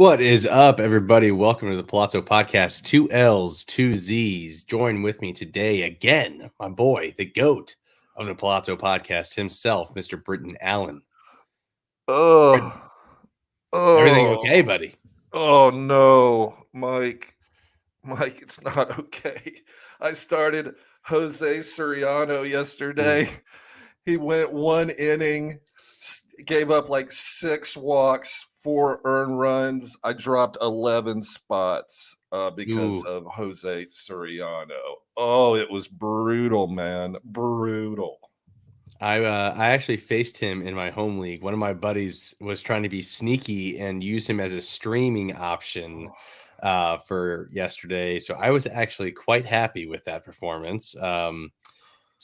What is up, everybody? Welcome to the Palazzo Podcast. 2 L's, 2 Z's. Join with me today again, my boy, the GOAT of the Palazzo Podcast himself, Mr. Britton Allan. Britton, Oh, everything okay, oh, buddy? oh no, Mike. Mike, it's not okay. I started Jose Soriano yesterday. He went 1 inning, gave up like 6 walks, 4 earned runs. I dropped 11 spots because Ooh, of Jose Soriano. Oh, it was brutal, man. Brutal. I actually faced him in my home league. One of my buddies was trying to be sneaky and use him as a streaming option for yesterday. So I was actually quite happy with that performance.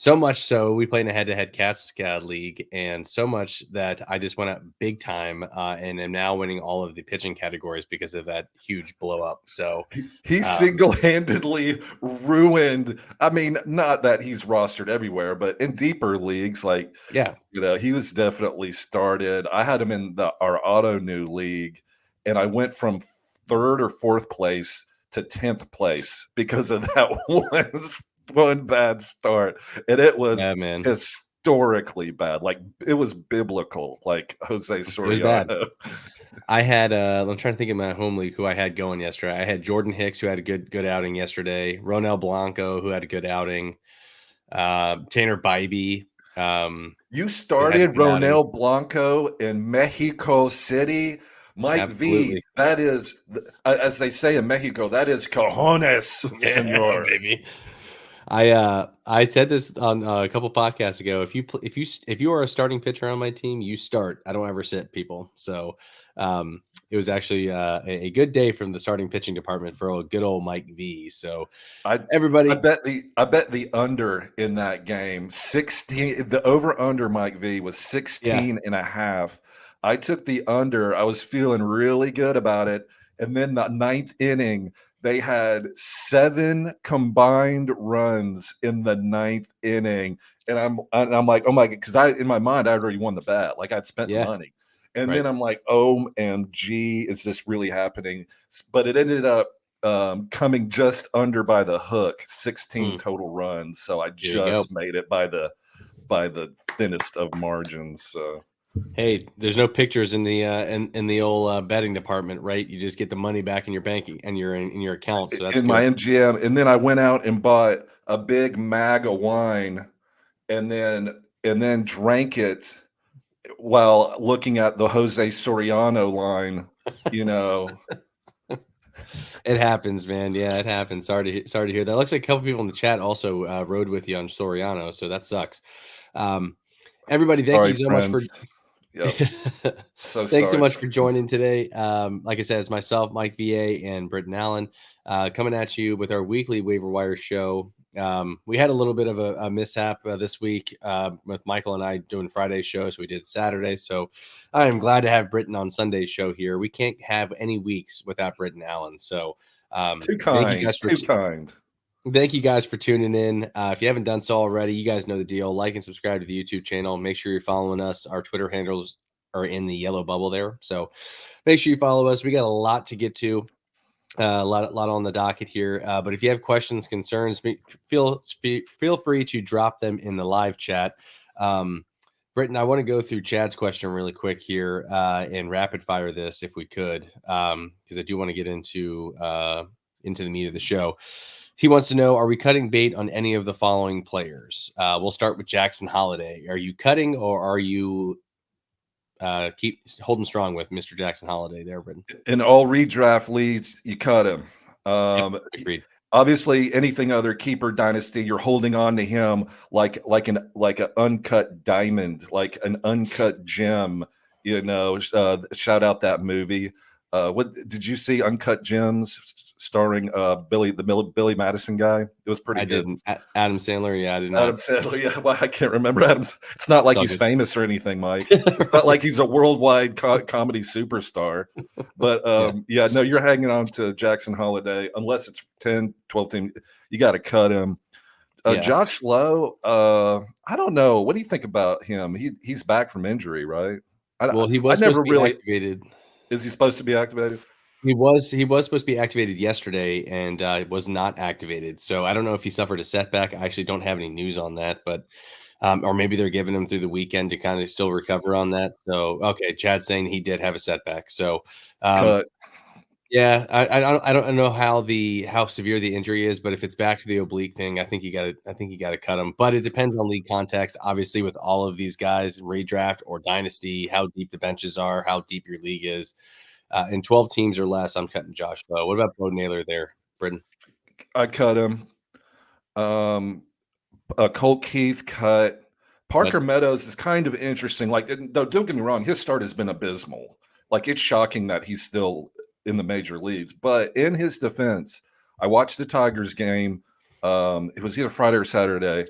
So much so, we played in a head-to-head Cascade league, and so much that I just went up big time and am now winning all of the pitching categories because of that huge blow up. So, He single-handedly ruined. I mean, not that he's rostered everywhere, but in deeper leagues, like yeah, he was definitely started. I had him in our auto new league, and I went from third or fourth place to 10th place because of that one bad start, and it was yeah, man, historically bad. Like it was biblical. Like Jose it was bad. Soriano. I had I'm trying to think of my home league who I had going yesterday. I had Jordan Hicks who had a good outing yesterday. Ronel Blanco who had a good outing. Tanner Bybee You who had a started good outing. Ronel Blanco in Mexico City. Mike V, Absolutely. that is, as they say in Mexico, that is cojones, Yeah, senor. baby. I said this on a couple podcasts ago. If you are a starting pitcher on my team, you start. I don't ever sit people. So it was actually a good day from the starting pitching department for a good old Mike V. So I I everybody, bet the under in that game 16. The over under Mike V was yeah, 16 and a half. I took the under. I was feeling really good about it. And then the ninth inning, they had 7 combined runs in the ninth inning. And I'm like, oh my God, because I in my mind I already won the bet. Like I'd spent the yeah, money. And right. then I'm like, OMG, is this really happening? But it ended up coming just under by the hook, 16 Mm, total runs. So I there you go. just made it by the thinnest of margins. So Hey, there's no pictures in the in the old betting department, right? You just get the money back in your banking and in your account. So that's in my good. MGM, and then I went out and bought a big mag of wine, and then drank it while looking at the Jose Soriano line. You know, It happens, man. Yeah, it happens. Sorry to hear that. Looks like a couple people in the chat also rode with you on Soriano, so that sucks. Um, everybody, thank you sorry, so much for friends. Yep, so thanks so sorry, much for friends. joining today. Like I said, it's myself, Mike VA, and Britton Allan coming at you with our weekly waiver wire show. We had a little bit of a mishap this week with Michael and I doing Friday's show, so we did Saturday. So I am glad to have Britton on Sunday's show here. We can't have any weeks without Britton Allan. So Too thank you kind, guys for too kind. thank you guys for tuning in. If you haven't done so already, you guys know the deal. Like and subscribe to the YouTube channel. Make sure you're following us. Our Twitter handles are in the yellow bubble there. So make sure you follow us. We got a lot to get to. A lot on the docket here. But if you have questions, concerns, feel free to drop them in the live chat. Britton, I want to go through Chad's question really quick here and rapid fire this if we could, because I do want to get into the meat of the show. He wants to know: are we cutting bait on any of the following players? We'll start with Jackson Holiday. Are you cutting, or are you keep holding strong with Mr. Jackson Holiday there, Britton? In all redraft leads, you cut him. Yep, Um, agreed. Obviously, anything other keeper dynasty, you're holding on to him like an uncut diamond, like an uncut gem. Shout out that movie. What did you see? Uncut Gems, starring Billy Madison guy. It was pretty I good. didn't. Adam Sandler, yeah, I did Adam not. Sandler, yeah. Well, I can't remember Adam's. It's not It's like all he's good. famous or anything, Mike. It's not like he's a worldwide comedy superstar. But Yeah, yeah, no, you're hanging on to Jackson Holiday unless it's 10, 12 team. You got to cut him. yeah. Josh Lowe, I don't know. What do you think about him? He's back from injury, right? I Well, he I was supposed never to be really. activated. Is he supposed to be activated? He was supposed to be activated yesterday and was not activated. So I don't know if he suffered a setback. I actually don't have any news on that, but or maybe they're giving him through the weekend to kind of still recover on that. So okay, Chad's saying he did have a setback. So Cut. yeah, I don't know how severe the injury is, but if it's back to the oblique thing, I think you gotta cut him. But it depends on league context. Obviously, with all of these guys, redraft or dynasty, how deep the benches are, how deep your league is. In 12 teams or less, I'm cutting Josh Lowe. What about Bo Naylor there, Britton? I cut him. Colt Keith cut. But Parker Meadows is kind of interesting. Like, though, don't get me wrong, his start has been abysmal. Like, it's shocking that he's still in the major leagues. But in his defense, I watched the Tigers game. It was either Friday or Saturday,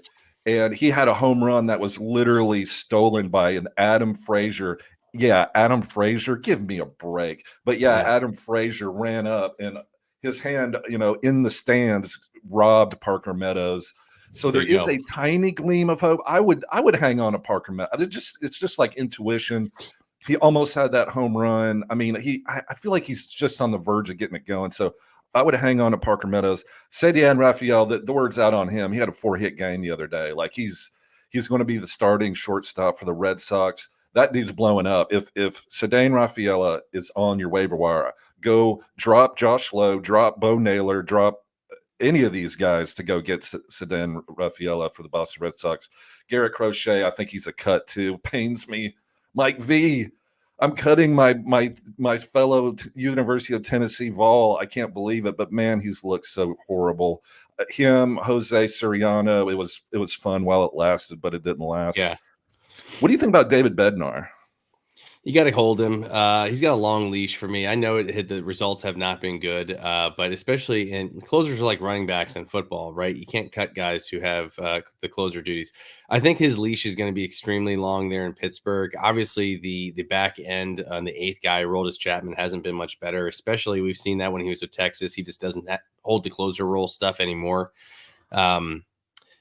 and he had a home run that was literally stolen by an Adam Frazier. Yeah, Adam Frazier, give me a break. But yeah, yeah, Adam Frazier ran up and his hand, in the stands robbed Parker Meadows. So there there you is go. a tiny gleam of hope. I would hang on to Parker Meadows. It's just like intuition. He almost had that home run. I mean, I feel like he's just on the verge of getting it going. So I would hang on to Parker Meadows. Sadian Raphael, the word's out on him. He had a 4-hit game the other day. Like he's going to be the starting shortstop for the Red Sox. That dude's blowing up. If Sadian Rafaela is on your waiver wire, go drop Josh Lowe, drop Bo Naylor, drop any of these guys to go get Sedan Rafaela for the Boston Red Sox. Garrett Crochet, I think he's a cut too. Pains me. Mike V, I'm cutting my fellow University of Tennessee Vol. I can't believe it, but man, he's looked so horrible. Him, Jose Soriano, it was fun while it lasted, but it didn't last. Yeah. What do you think about David Bednar? You got to hold him. He's got a long leash for me. I know the results have not been good, but especially in closers are like running backs in football, right? You can't cut guys who have the closer duties. I think his leash is going to be extremely long there in Pittsburgh. Obviously, the back end on the eighth guy, Roldis Chapman, hasn't been much better. Especially we've seen that when he was with Texas. He just doesn't hold the closer role stuff anymore.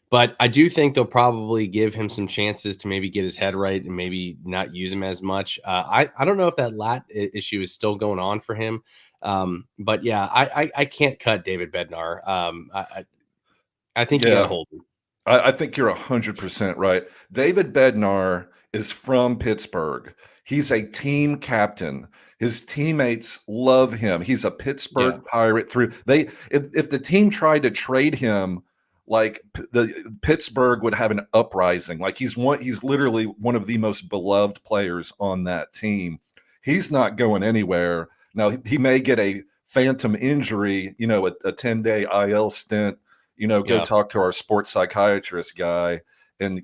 But I do think they'll probably give him some chances to maybe get his head right and maybe not use him as much. I don't know if that lat issue is still going on for him. But yeah, I can't cut David Bednar. I think you got to Yeah, hold him. I think you're 100% right. David Bednar is from Pittsburgh. He's a team captain. His teammates love him. He's a Yeah, Pittsburgh Pirate through. If the team tried to trade him, like the Pittsburgh would have an uprising. Like he's literally one of the most beloved players on that team. He's not going anywhere. Now he may get a phantom injury, a 10-day IL stint, go yeah, talk to our sports psychiatrist guy and,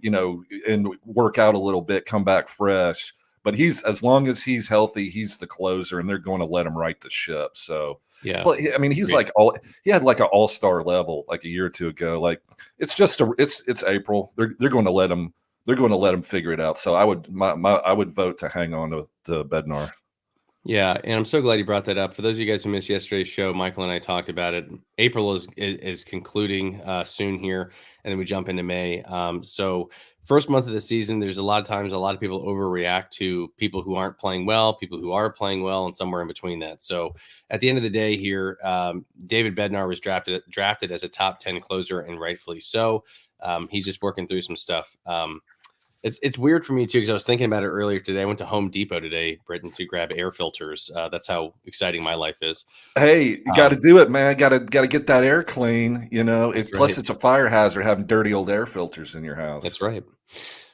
and work out a little bit, come back fresh. But as long as he's healthy, he's the closer and they're going to let him right the ship. So, yeah. but I mean, he's Agreed. he had like an all-star level like a year or two ago. Like it's April. They're going to let him figure it out. So I would vote to hang on to Bednar. Yeah, and I'm so glad you brought that up. For those of you guys who missed yesterday's show, Michael and I talked about it. April is concluding soon here, and then we jump into May. So first month of the season, there's a lot of times a lot of people overreact to people who aren't playing well, people who are playing well, and somewhere in between that. So at the end of the day here, David Bednar was drafted as a top 10 closer, and rightfully so. He's just working through some stuff. It's weird for me too because I was thinking about it earlier today. I went to Home Depot today, Britain, to grab air filters. That's how exciting my life is. Hey, you got to Um, do it, man. Got to get that air clean. that's Plus right. it's a fire hazard having dirty old air filters in your That's house. right.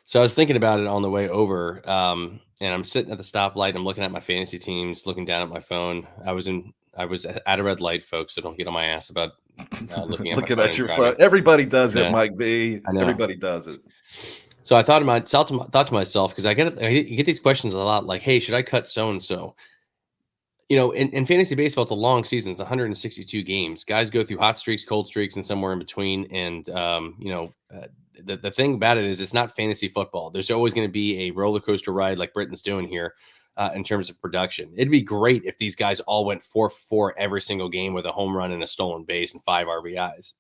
So I was thinking about it on the way over, and I'm sitting at the stoplight. I'm looking at my fantasy teams, looking down at my phone. I was at a red light, folks. So don't get on my ass about looking at my Looking phone at and your phone. driving. Everybody does it, Yeah, Mike V. I know. Everybody does it. So I thought to myself because you get these questions a lot, like, "Hey, should I cut so and so?" In fantasy baseball, it's a long season. It's 162 games. Guys go through hot streaks, cold streaks, and somewhere in between. And the thing about it is, it's not fantasy football. There's always going to be a roller coaster ride, like Britain's doing here, in terms of production. It'd be great if these guys all went 4 for 4 every single game with a home run and a stolen base and 5 RBIs.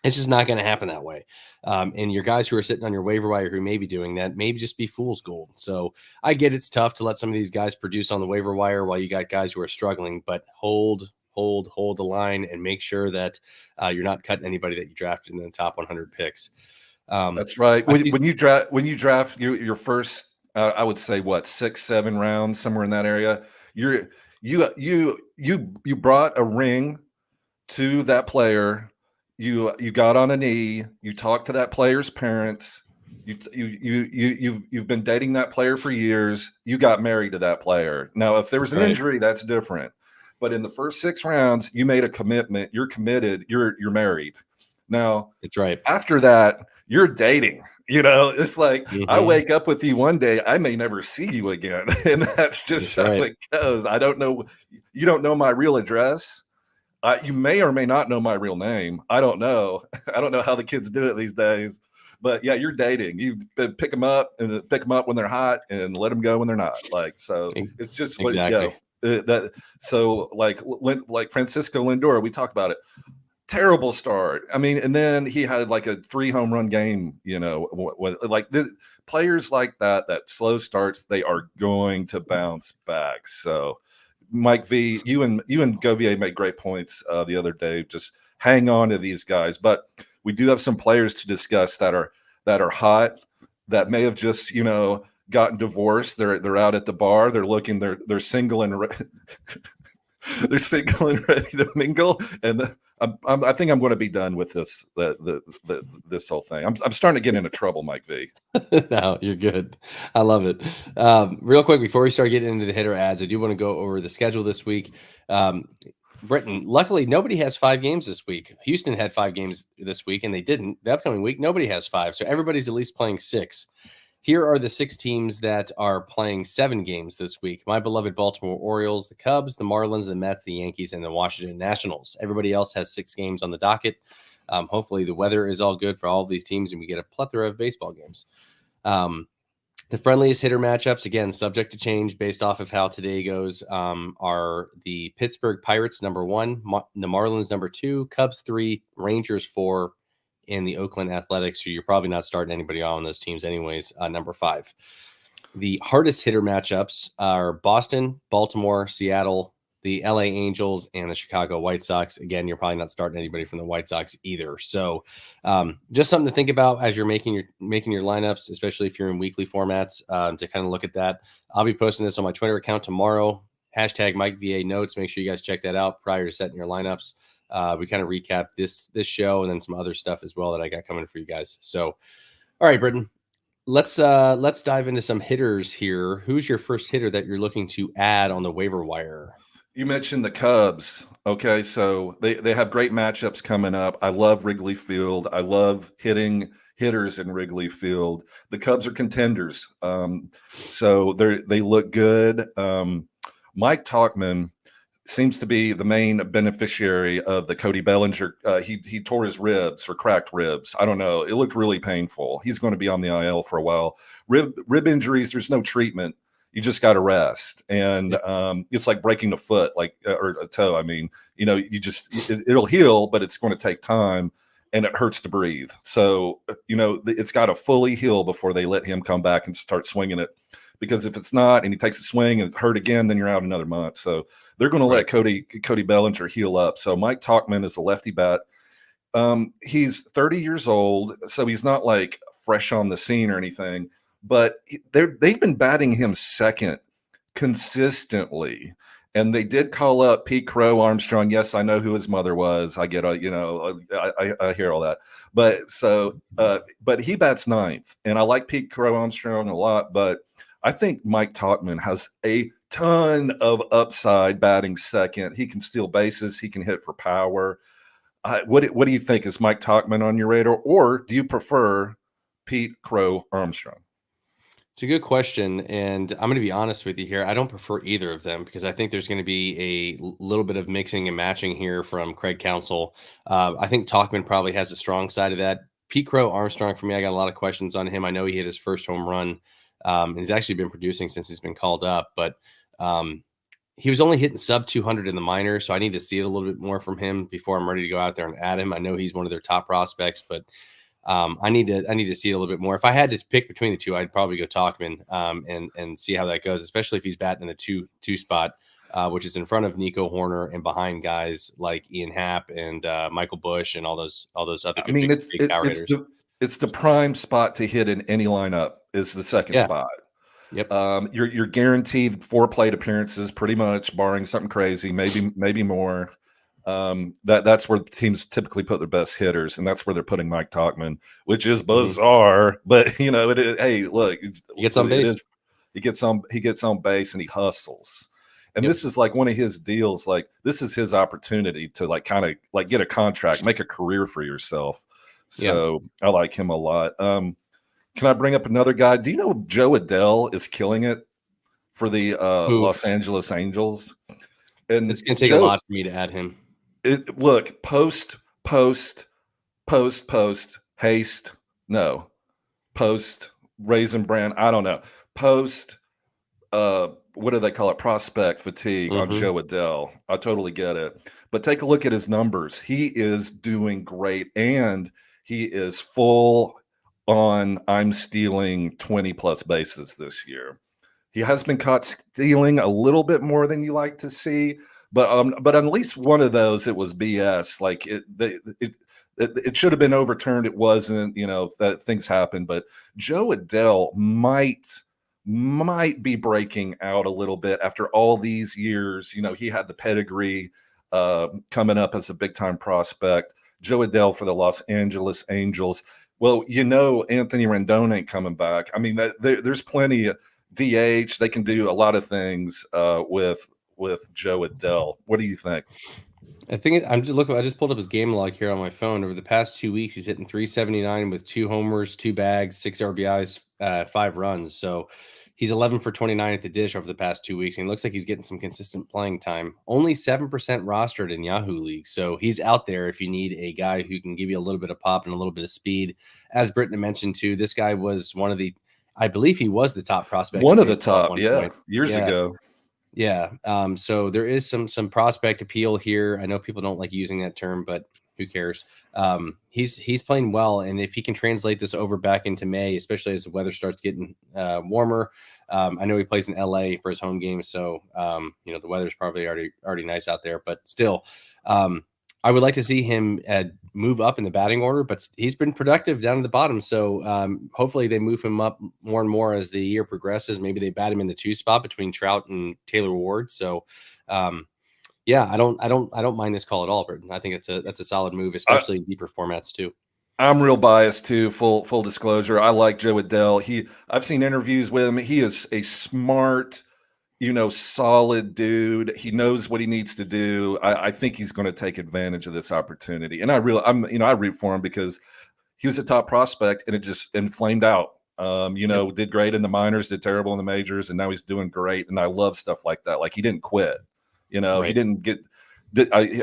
It's just not going to happen that way. And your guys who are sitting on your waiver wire who may be doing that, maybe just be fool's gold. So I get it's tough to let some of these guys produce on the waiver wire while you got guys who are struggling, but hold the line and make sure that you're not cutting anybody that you drafted in the top 100 picks. That's right. When you draft your first, I would say what, 6, 7 rounds, somewhere in that area. You brought a ring to that player. You got on a knee. You talked to that player's parents. You've been dating that player for years. You got married to that player. Now, if there was an injury, that's different. But in the first 6 rounds, you made a commitment. You're committed. You're married. Now, that's right. After that, you're dating. It's like I wake up with you one day, I may never see you again. And that's just how it goes. I don't know. You don't know my real address. You may or may not know my real name. I don't know. I don't know how the kids do it these days. But yeah, you're dating. You pick them up when they're hot and let them go when they're not. So it's just exactly. So like Francisco Lindor, we talk about it. Terrible start. I mean, and then he had like a 3 home run game, like players like that slow starts, they are going to bounce back. So Mike V, you and Govier made great points the other day. Just hang on to these guys. But we do have some players to discuss that are hot, that may have just, gotten divorced. They're out at the bar. They're single and they're single and ready to mingle. And I think I'm going to be done with this this whole thing. I'm starting to get into trouble, Mike V. No, you're good. I love it. Real quick before we start getting into the hitter ads, I do want to go over the schedule this week. Britton, luckily nobody has 5 games this week. Houston had 5 games this week, and they didn't. The upcoming week, nobody has 5, so everybody's at least playing 6. Here are the 6 teams that are playing 7 games this week. My beloved Baltimore Orioles, the Cubs, the Marlins, the Mets, the Yankees, and the Washington Nationals. Everybody else has 6 games on the docket. Hopefully the weather is all good for all of these teams and we get a plethora of baseball games. The friendliest hitter matchups, again, subject to change based off of how today goes, are the Pittsburgh Pirates, number 1, the Marlins, number 2, Cubs 3, Rangers 4, and the Oakland Athletics, who you're probably not starting anybody on those teams anyways, number 5. The hardest hitter matchups are Boston, Baltimore, Seattle, the LA Angels, and the Chicago White Sox. Again, you're probably not starting anybody from the White Sox either. So just something to think about as you're making your lineups, especially if you're in weekly formats, to kind of look at that. I'll be posting this on my Twitter account tomorrow. # Mike VA Notes. Make sure you guys check that out prior to setting your lineups. We kind of recap this show and then some other stuff as well that I got coming for you guys. So, all right, Britton, let's dive into some hitters here. Who's your first hitter that you're looking to add on the waiver wire? You mentioned the Cubs. Okay, so they have great matchups coming up. I love Wrigley Field. I love hitting hitters in Wrigley Field. The Cubs are contenders, so they look good. Mike Tauchman seems to be the main beneficiary of the Cody Bellinger. He tore his ribs or cracked ribs. I don't know. It looked really painful. He's going to be on the IL for a while. Rib injuries, there's no treatment. You just got to rest. And it's like breaking a foot, or a toe. I mean, it'll heal, but it's going to take time and it hurts to breathe. So, it's got to fully heal before they let him come back and start swinging it. Because if it's not, and he takes a swing and it's hurt again, then you're out another month. So they're going to let Cody Bellinger heal up. So Mike Tauchman is a lefty bat. He's 30 years old, so he's not like fresh on the scene or anything. But they've been batting him second consistently. And they did call up Pete Crow Armstrong. Yes, I know who his mother was. I get, I hear all that. But he bats ninth. And I like Pete Crow Armstrong a lot. But I think Mike Tauchman has a ton of upside batting second. He can steal bases. He can hit for power. What do you think? Is Mike Tauchman on your radar? Or do you prefer Pete Crow Armstrong? It's a good question, and I'm going to be honest with you here. I don't prefer either of them because I think there's going to be a little bit of mixing and matching here from Craig Counsell. I think Tauchman probably has a strong side of that. Pete Crow Armstrong, for me, I got a lot of questions on him. I know he hit his first home run, and he's actually been producing since he's been called up, but he was only hitting sub 200 in the minors, so I need to see it a little bit more from him before I'm ready to go out there and add him. I know he's one of their top prospects, but I need to see it a little bit more. If I had to pick between the two, I'd probably go Talkman and see how that goes, especially if he's batting in the two spot, which is in front of Nico Horner and behind guys like Ian Happ and Michael Bush and all those other I good mean, big power hitters. it's the prime spot to hit in any lineup is the second Yeah. spot. Yep. You're guaranteed 4 plate appearances, pretty much, barring something crazy, maybe more. That's where teams typically put their best hitters, and that's where they're putting Mike Tauchman, which is bizarre. But it is. Hey, look, He gets on base. He gets on base and he hustles. And Yep. this is like one of his deals. Like, this is his opportunity to kind of get a contract, make a career for yourself. So I like him a lot. Can I bring up another guy? Do you know Joe Adell is killing it for the Los Angeles Angels? And it's going to take a lot for me to add him. Look, post, haste, no, post, raisin bran, I don't know, post, what do they call it, prospect fatigue on Joe Adell. I totally get it. But take a look at his numbers. He is doing great, and he is full on I'm stealing 20-plus bases this year. He has been caught stealing a little bit more than you like to see, but on at least one of those, it was BS. Like it should have been overturned. It wasn't. That things happen. But Joe Adell might be breaking out a little bit after all these years. He had the pedigree coming up as a big time prospect. Joe Adell for the Los Angeles Angels. Well, Anthony Rendon ain't coming back. I mean, there's plenty of DH. They can do a lot of things with Joe Adell. What do you think? I think I'm just looking. I just pulled up his game log here on my phone. Over the past 2 weeks, he's hitting 379 with 2 homers, 2 bags, 6 RBIs, 5 runs. So he's 11 for 29 at the dish over the past 2 weeks, and it looks like he's getting some consistent playing time. Only 7% rostered in Yahoo League, so he's out there if you need a guy who can give you a little bit of pop and a little bit of speed. As Britton mentioned too, this guy was one of the, I believe he was the top prospect. One of the top, years ago. Yeah. So there is some prospect appeal here. I know people don't like using that term, but who cares? He's playing well, and if he can translate this over back into May, especially as the weather starts getting warmer. I know he plays in LA for his home game, so the weather's probably already nice out there, but still, I would like to see him move up in the batting order, but he's been productive down at the bottom. So hopefully they move him up more and more as the year progresses. Maybe they bat him in the 2 spot between Trout and Taylor Ward. So I don't mind this call at all, Britton. I think that's a solid move, especially in deeper formats too. I'm real biased too. Full disclosure. I like Joe Adell. I've seen interviews with him. He is a smart, solid dude. He knows what he needs to do. I think he's going to take advantage of this opportunity. And I root for him because he was a top prospect and it just flamed out. Did great in the minors, did terrible in the majors, and now he's doing great. And I love stuff like that. Like, he didn't quit. Right. He didn't get.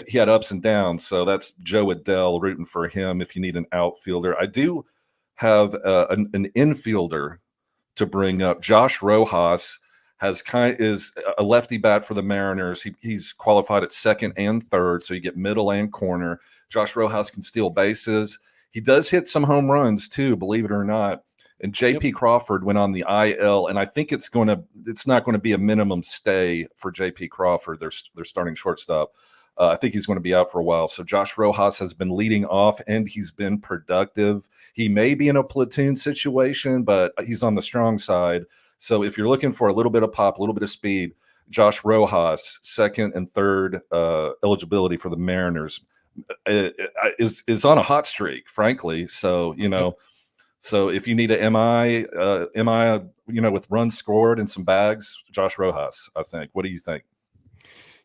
He had ups and downs. So that's Joe Adell, rooting for him if you need an outfielder. I do have an infielder to bring up. Josh Rojas is a lefty bat for the Mariners. He's qualified at second and third, so you get middle and corner. Josh Rojas can steal bases. He does hit some home runs too, believe it or not. And J.P. Crawford went on the IL, and I think it's not going to be a minimum stay for J.P. Crawford. They're starting shortstop. I think he's going to be out for a while. So Josh Rojas has been leading off, and he's been productive. He may be in a platoon situation, but he's on the strong side. So if you're looking for a little bit of pop, a little bit of speed, Josh Rojas, second and third eligibility for the Mariners, is on a hot streak, frankly. So, so if you need an MI, with runs scored and some bags, Josh Rojas, I think. What do you think?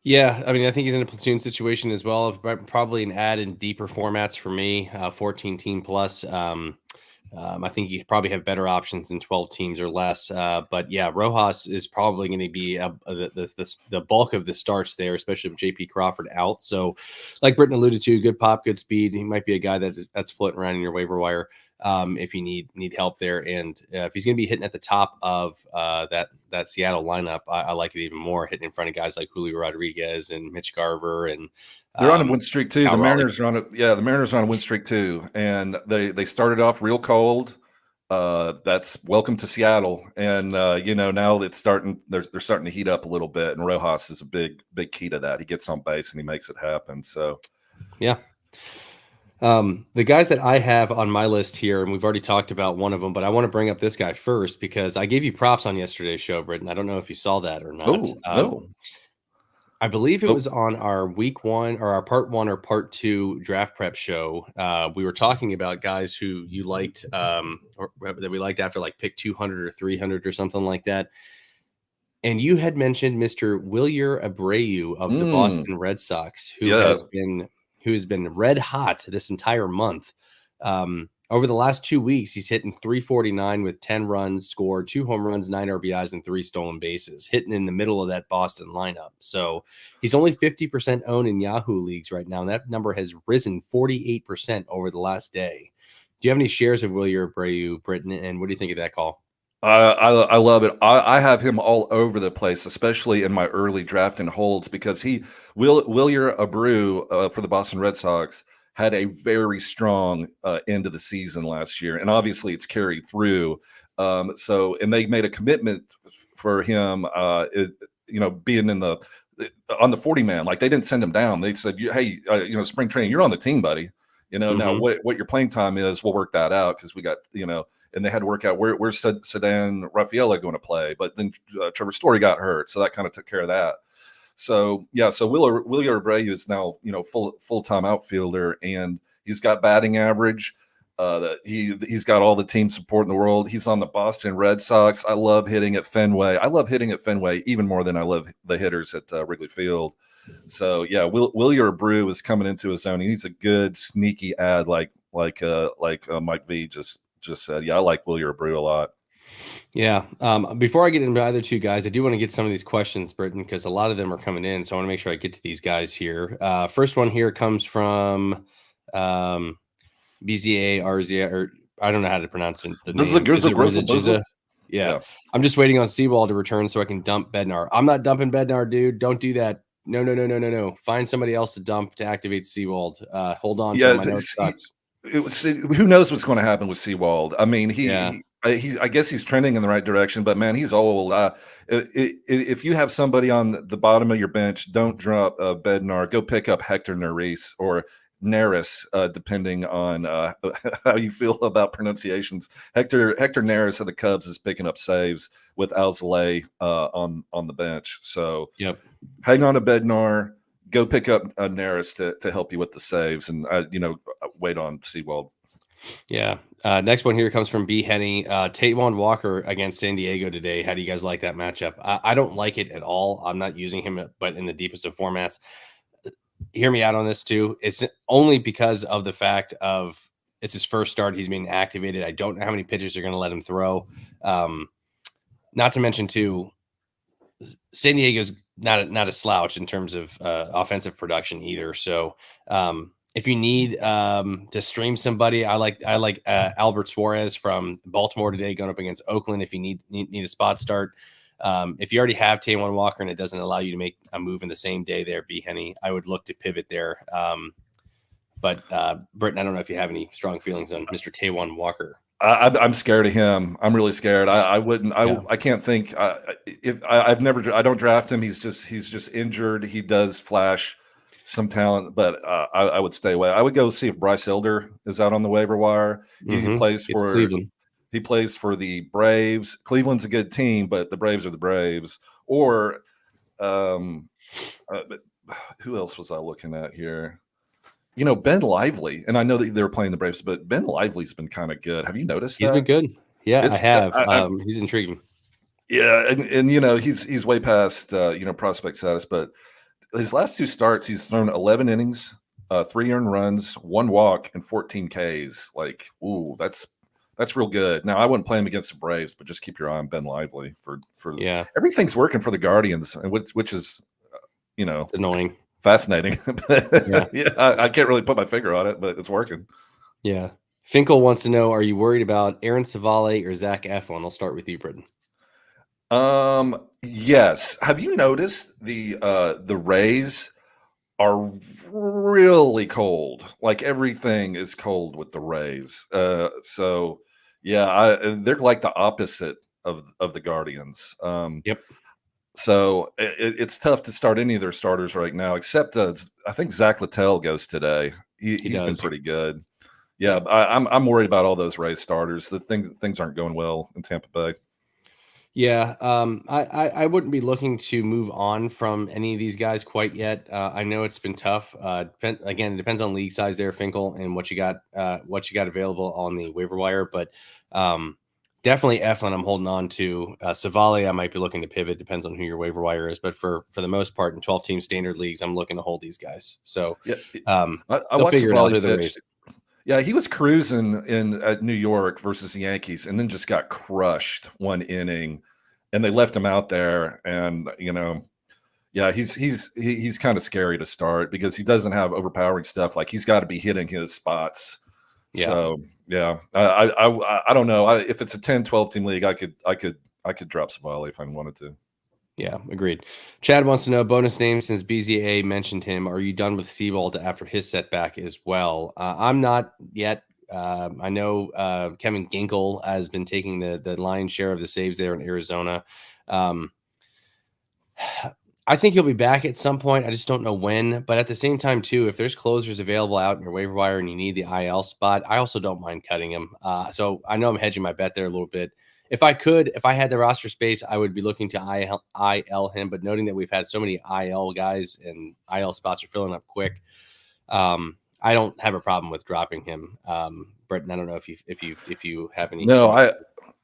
Yeah, I mean, I think he's in a platoon situation as well. Probably an add in deeper formats for me, 14 team plus. I think you probably have better options than 12 teams or less. But yeah, Rojas is probably going to be the bulk of the starts there, especially with J.P. Crawford out. So like Britton alluded to, good pop, good speed. He might be a guy that's floating around in your waiver wire. if you need help there. And if he's going to be hitting at the top of that Seattle lineup, I like it even more, hitting in front of guys like Julio Rodriguez and Mitch Garver and they're on a win streak too. Cal The Raleigh. Mariners are on the Mariners are on a win streak too, and they started off real cold. That's welcome to Seattle, and now it's starting. They're starting to heat up a little bit, and Rojas is a big key to that. He gets on base and he makes it happen. So, yeah. The guys that I have on my list here, and we've already talked about one of them, but I want to bring up this guy first because I gave you props on yesterday's show, Britton. I don't know if you saw that or not. oh no, I believe it was on our week 1 or our part 1 or part 2 draft prep show. We were talking about guys who you liked, or that we liked after like pick 200 or 300 or something like that. And you had mentioned Mr. Wilyer Abreu of the Boston Red Sox, who has been red hot this entire month. Over the last 2 weeks, he's hitting 349 with 10 runs scored, 2 home runs, 9 RBIs, and 3 stolen bases, hitting in the middle of that Boston lineup. So he's only 50% owned in Yahoo leagues right now, and that number has risen 48% over the last day. Do you have any shares of Wilyer Abreu, Britton, and what do you think of that call? I love it. I have him all over the place, especially in my early draft and holds, because Wilyer Abreu for the Boston Red Sox had a very strong end of the season last year, and obviously it's carried through. And they made a commitment for him, being on the 40-man. Like, they didn't send him down. They said, "Hey, spring training, you're on the team, buddy. Now what your playing time is, we'll work that out because we got And they had to work out where's Sedan Rafaela going to play, but then Trevor Story got hurt, so that kind of took care of that. So Wilyer Abreu is now full-time outfielder, and he's got batting average. He's got all the team support in the world. He's on the Boston Red Sox. I love hitting at Fenway. I love hitting at Fenway even more than I love the hitters at Wrigley Field. So yeah, Wilyer Abreu is coming into his own. He's a good sneaky ad, like Mike V just said. Yeah, I like Wilyer Abreu a lot. Yeah. Before I get into either two guys, I do want to get some of these questions, Britton, because a lot of them are coming in. So I want to make sure I get to these guys here. First one here comes from BZA RZA, or I don't know how to pronounce the name. Yeah. I'm just waiting on Seawald to return so I can dump Bednar. I'm not dumping Bednar, dude. Don't do that. No. Find somebody else to dump to activate Seawald. Hold on to him. I know it sucks. Who knows what's going to happen with Seawald? I mean, I guess he's trending in the right direction, but man, he's old. If you have somebody on the bottom of your bench, don't drop Bednar. Go pick up Hector Neris or Neris, depending on how you feel about pronunciations. Hector Neris of the Cubs is picking up saves with Alzolay on the bench. So hang on to Bednar. Go pick up Neris to help you with the saves, and wait on Seawald. Yeah. Next one here comes from B. Henny. Taijuan Walker against San Diego today. How do you guys like that matchup? I don't like it at all. I'm not using him, but in the deepest of formats. Hear me out on this too. It's only because of the fact of it's his first start. He's being activated. I don't know how many pitches are going to let him throw. Not to mention too, San Diego's not a slouch in terms of offensive production either. So if you need to stream somebody, I like Albert Suarez from Baltimore today going up against Oakland. If you need a spot start, if you already have Taijuan Walker and it doesn't allow you to make a move in the same day there, B. Henny, I would look to pivot there. But Britton, I don't know if you have any strong feelings on Mr. Taijuan Walker. I'm scared of him. I'm really scared. I wouldn't. I can't think. I don't draft him. He's just injured. He does flash some talent, but I would stay away. I would go see if Bryce Elder is out on the waiver wire. He plays for Cleveland. He plays for the Braves. Cleveland's a good team, but the Braves are the Braves. Or who else was I looking at here? Ben Lively, and I know that they were playing the Braves, but Ben Lively's been kind of good. Have you noticed he's been good? Yeah, I have. He's intriguing. Yeah, and he's way past prospect status, but his last 2 starts, he's thrown 11 innings, 3 earned runs, 1 walk, and 14 Ks. Like, ooh, that's real good. Now, I wouldn't play him against the Braves, but just keep your eye on Ben Lively for everything's working for the Guardians, which is it's annoying. Fascinating. I can't really put my finger on it, but it's working. Yeah. Finkel wants to know: are you worried about Aaron Savale or Zach Eflin? I'll start with you, Britton. Yes. Have you noticed the Rays are really cold? Like everything is cold with the Rays. So yeah, they're like the opposite of the Guardians. Yep, So it's tough to start any of their starters right now, except I think Zach Littell goes today. he He's been does. pretty good. Yeah, Yep. I'm worried about all those Rays starters. The things aren't going well in Tampa Bay. Yeah, I wouldn't be looking to move on from any of these guys quite yet. I know it's been tough. Again, it depends on league size there, Finkel, and what you got available on the waiver wire. But definitely Eflin, I'm holding on to. Savali, I might be looking to pivot. Depends on who your waiver wire is. But for the most part, in 12 team standard leagues, I'm looking to hold these guys. So Yeah, I they'll watched the figure it out. volley They're the pitch. Rays. Yeah, he was cruising in at New York versus the Yankees, and then just got crushed one inning, and they left him out there. And yeah, he's kind of scary to start because he doesn't have overpowering stuff. Like he's got to be hitting his spots. Yeah. So yeah, I don't know. If it's a 10-12 team league, I could drop Savali if I wanted to. Yeah, agreed. Chad wants to know bonus name since BZA mentioned him. Are you done with Seabold after his setback as well? I'm not yet. I know Kevin Ginkel has been taking the lion's share of the saves there in Arizona. Um, I think he'll be back at some point. I just don't know when. But at the same time, too, if there's closers available out in your waiver wire and you need the IL spot, I also don't mind cutting him. So I know I'm hedging my bet there a little bit. If I had the roster space, I would be looking to IL him. But noting that we've had so many IL guys and IL spots are filling up quick, I don't have a problem with dropping him. Britton, I don't know if you have any No, strong.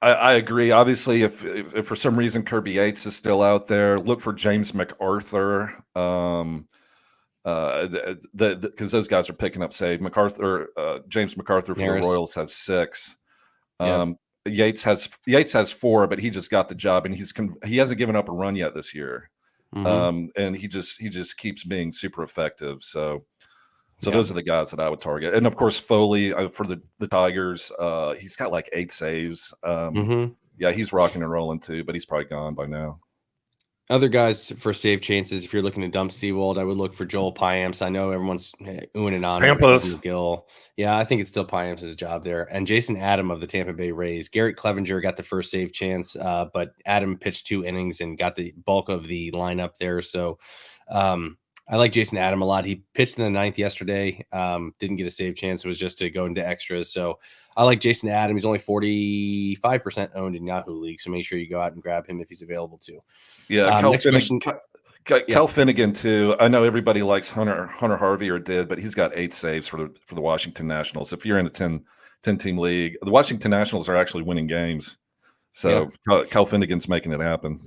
I agree. Obviously, if for some reason Kirby Yates is still out there, look for James MacArthur. Because those guys are picking up save. James MacArthur for the Maris. Royals has 6. Yep. Um, Yates has 4, but he just got the job, and he hasn't given up a run yet this year. Mm-hmm. And he just keeps being super effective. So Yeah. those are the guys that I would target, and of course Foley for the Tigers. He's got like 8 saves. Mm-hmm. Yeah, he's rocking and rolling too, but he's probably gone by now. Other guys for save chances, if you're looking to dump Seawold, I would look for Joel Piamps. I know everyone's oohing and on over Stephen Pampas. McGill. Yeah, I think it's still Piamps' job there. And Jason Adam of the Tampa Bay Rays. Garrett Clevenger got the first save chance, but Adam pitched 2 innings and got the bulk of the lineup there. So I like Jason Adam a lot. He pitched in the 9th yesterday, didn't get a save chance. It was just to go into extras. So I like Jason Adam. He's only 45% owned in Yahoo League. So make sure you go out and grab him if he's available too. Yeah, Next question. Cal Finnegan too. I know everybody likes Hunter Harvey or did, but he's got 8 saves for the Washington Nationals. If you're in a 10 team league, the Washington Nationals are actually winning games. So Cal Finnegan's making it happen.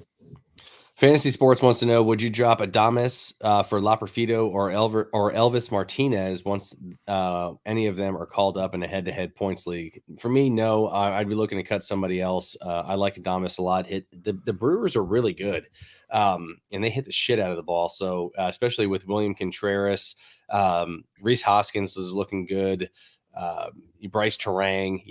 Fantasy Sports wants to know: would you drop Adames for Laperfido or Elvis Martinez once any of them are called up in a head-to-head points league? For me, no. I'd be looking to cut somebody else. I like Adames a lot. The Brewers are really good, and they hit the shit out of the ball. So especially with William Contreras, Rhys Hoskins is looking good. Bryce Terang,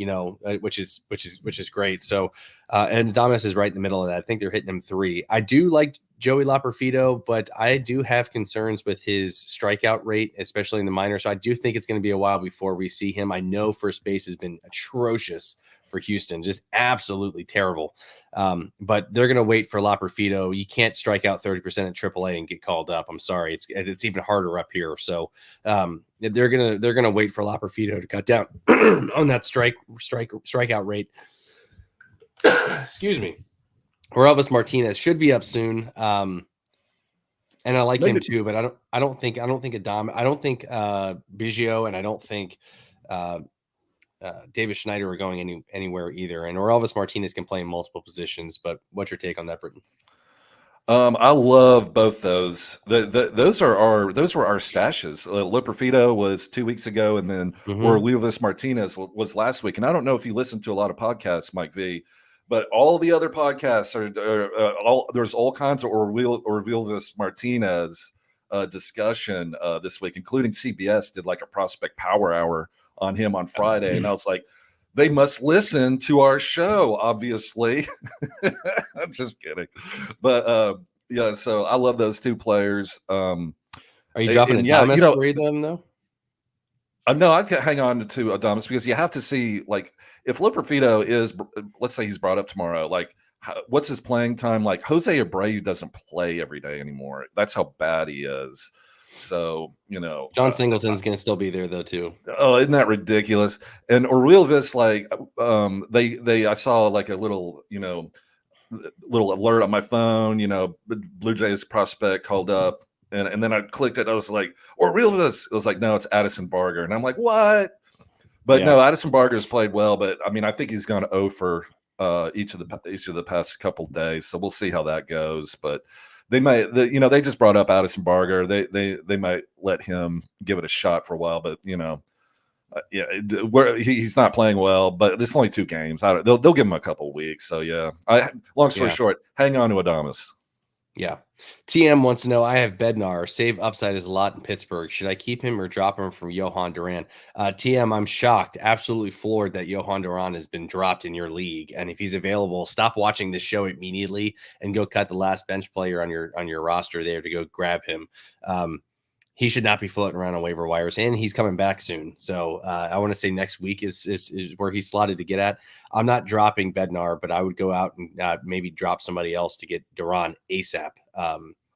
which is great. So, and Adames is right in the middle of that. I think they're hitting him 3. I do like Joey Laperfido, but I do have concerns with his strikeout rate, especially in the minors. So I do think it's going to be a while before we see him. I know first base has been atrocious for Houston, just absolutely terrible. But they're going to wait for Laperfido. You can't strike out 30% at AAA and get called up. I'm sorry, it's even harder up here. So they're gonna wait for Laperfido to cut down on that strikeout rate. Excuse me. Or Elvis Martinez should be up soon. And I like him too, but I don't think Adam. I don't think Biggio, and I don't think David Schneider are going anywhere either. And Elvis Martinez can play in multiple positions. But what's your take on that, Britton? I love both those. Those were our stashes. Leperfido was 2 weeks ago, and then Orelvis Martinez was last week. And I don't know if you listen to a lot of podcasts, Mike V, but all the other podcasts there's all kinds of Orelvis Martinez discussion this week, including CBS did like a prospect power hour on him on Friday, and I was like, they must listen to our show, obviously. I'm just kidding, but yeah. So I love those two players. Are you dropping yeah, Adames for either of them though? No, I'd hang on to Adames because you have to see, like, if Loperfido is, let's say he's brought up tomorrow, like, what's his playing time? Like, Jose Abreu doesn't play every day anymore. That's how bad he is. So, John Singleton's going to still be there though too. Oh, isn't that ridiculous? And Orioles, like, I saw like a little, little alert on my phone, Blue Jays prospect called up. And then I clicked it. I was like, Orioles. It was like, no, it's Addison Barger. And I'm like, what? But no, Addison Barger has played well. But I mean, I think he's gone 0 for each of the past couple days. So we'll see how that goes. But they might, they just brought up Addison Barger. They might let him give it a shot for a while. But he's not playing well. But it's only 2 games. They'll give him a couple weeks. So yeah. Long story short, hang on to Adames. Yeah. TM wants to know, I have Bednar. Save upside is a lot in Pittsburgh. Should I keep him or drop him from Johan Duran? TM, I'm shocked, absolutely floored that Johan Duran has been dropped in your league. And if he's available, stop watching this show immediately and go cut the last bench player on your roster there to go grab him. He should not be floating around on waiver wires, and he's coming back soon. So I want to say next week is where he's slotted to get at. I'm not dropping Bednar, but I would go out and maybe drop somebody else to get Duran ASAP.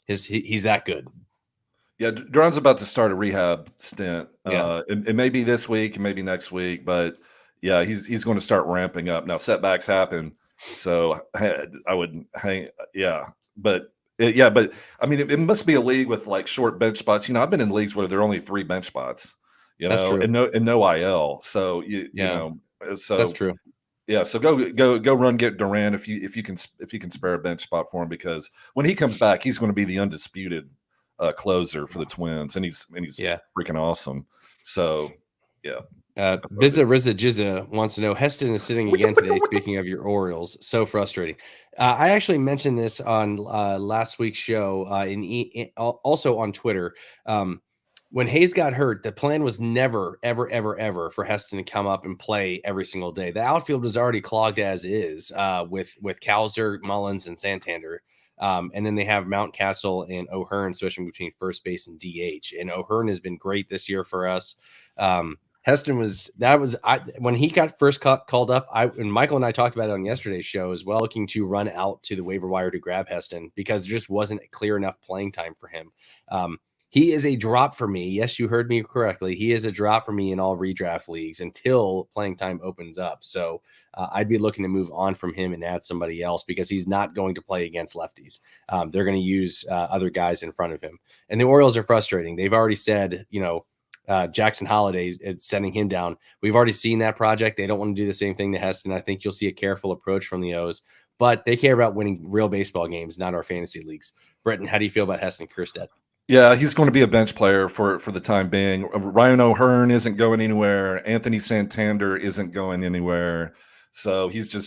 He's that good. Yeah, Duran's about to start a rehab stint. It may be this week, and maybe next week, but yeah, he's going to start ramping up. Now, setbacks happen, so I would hang. Yeah, but I mean, it must be a league with like short bench spots. I've been in leagues where there are only 3 bench spots. That's true. and no IL. So so that's true. Yeah, so go run get Duran if you can spare a bench spot for him, because when he comes back, he's going to be the undisputed closer for the Twins, and he's freaking awesome. So yeah. Bizza Rizza Jizza wants to know, Heston is sitting again today. Speaking of your Orioles, so frustrating. I actually mentioned this on last week's show, also on Twitter. When Hayes got hurt, the plan was never, ever, ever, ever for Heston to come up and play every single day. The outfield was already clogged as is with Cowser, Mullins, and Santander. And then they have Mountcastle and O'Hearn switching between first base and DH. And O'Hearn has been great this year for us. Heston when he got first called up, and Michael and I talked about it on yesterday's show as well, looking to run out to the waiver wire to grab Heston because there just wasn't clear enough playing time for him. He is a drop for me. Yes, you heard me correctly. He is a drop for me in all redraft leagues until playing time opens up. So I'd be looking to move on from him and add somebody else because he's not going to play against lefties. They're going to use other guys in front of him. And the Orioles are frustrating. They've already said, Jackson Holiday is sending him down. We've already seen that project. They don't want to do the same thing to Heston. I think you'll see a careful approach from the O's, but they care about winning real baseball games, not our fantasy leagues. Britton, how do you feel about Heston Kjerstad? Yeah, he's going to be a bench player for the time being. Ryan O'Hearn isn't going anywhere. Anthony Santander isn't going anywhere. So he's at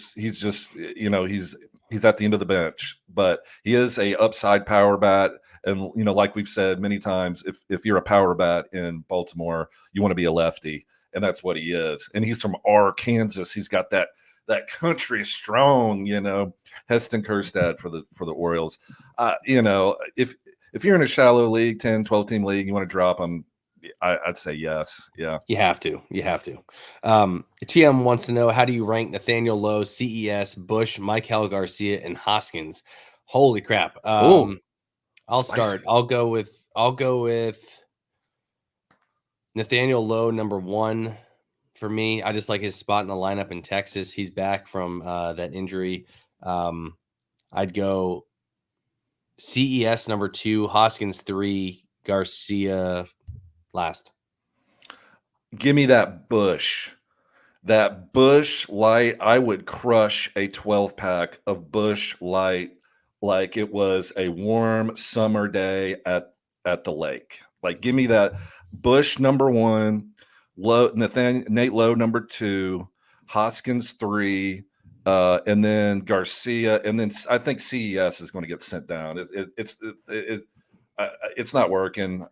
the end of the bench. But he is a upside power bat, and like we've said many times, if you're a power bat in Baltimore, you want to be a lefty, and that's what he is. And he's from Arkansas. He's got that country strong, Heston Kjerstad for the Orioles. If you're in a shallow league, 10, 12 team league, you want to drop them, I'd say yes. Yeah. You have to. TM wants to know, how do you rank Nathaniel Lowe, CES, Bush, Michael Garcia, and Hoskins? Holy crap. I'll start. I'll go with Nathaniel Lowe, number 1 for me. I just like his spot in the lineup in Texas. He's back from that injury. I'd go CES number 2, Hoskins 3, Garcia last. Give me that Bush Light. I would crush a 12-pack of Bush Light like it was a warm summer day at the lake. Like, give me that Bush number 1, Nate Lowe number 2, Hoskins 3, and then Garcia, and then I think CES is going to get sent down. It's not working.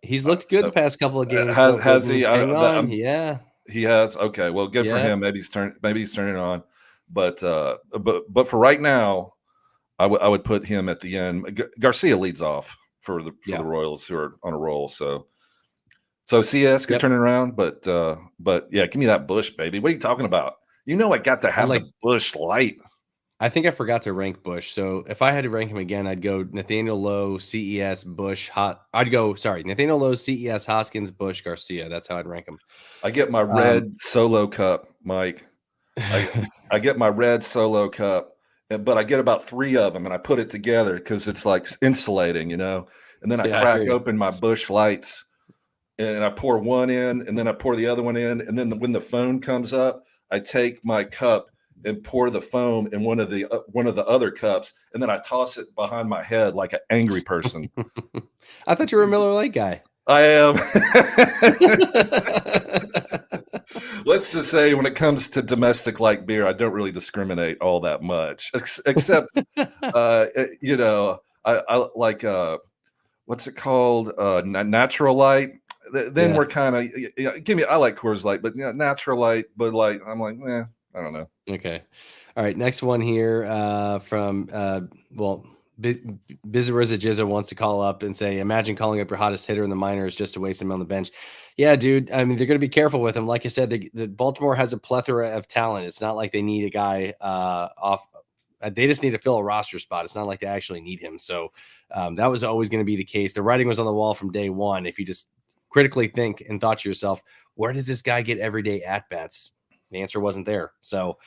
He's looked good the So past couple of games, though. has Britton. he? Hang on, yeah, He has. Okay, well, good for yeah, him. Maybe he's turning it on. But for right now, I would put him at the end. Garcia leads off for the yeah, Royals, who are on a roll. So CS could yep. turn it around, but yeah, give me that Bush, baby. What are you talking about? You know I got to I have like. the Bush light. I think I forgot to rank Bush. So if I had to rank him again, I'd go Nathaniel Lowe, CES, Bush, Nathaniel Lowe, CES, Hoskins, Bush, Garcia. That's how I'd rank him. I get my Um, red solo cup, Mike. I I get my red solo cup, but I get about 3 of them, and I put it together because it's like insulating, and then I yeah, I hear crack you. open my Bush Lights, and I pour one in, and then I pour the other one in, and then when the phone comes up, I take my cup and pour the foam in one of the other cups, and then I toss it behind my head like an angry person. I thought you were a Miller Lite guy. I am. Let's just say when it comes to domestic light beer, I don't really discriminate all that much, except, I like, what's it called? Natural light. Then Yeah. we're kind of, I like Coors Light, but yeah, natural light, Bud Light. I'm like, I don't know. Okay. All right. Next one here from, well, Bizarrizza Jizza wants to call up and say, imagine calling up your hottest hitter in the minors just to waste him on the bench. Yeah, dude. I mean, they're going to be careful with him. Like I said, the Baltimore has a plethora of talent. It's not like they need a guy off. They just need to fill a roster spot. It's not like they actually need him. So that was always going to be the case. The writing was on the wall from day one. If you just critically think and thought to yourself, where does this guy get everyday at bats? The answer wasn't there. So,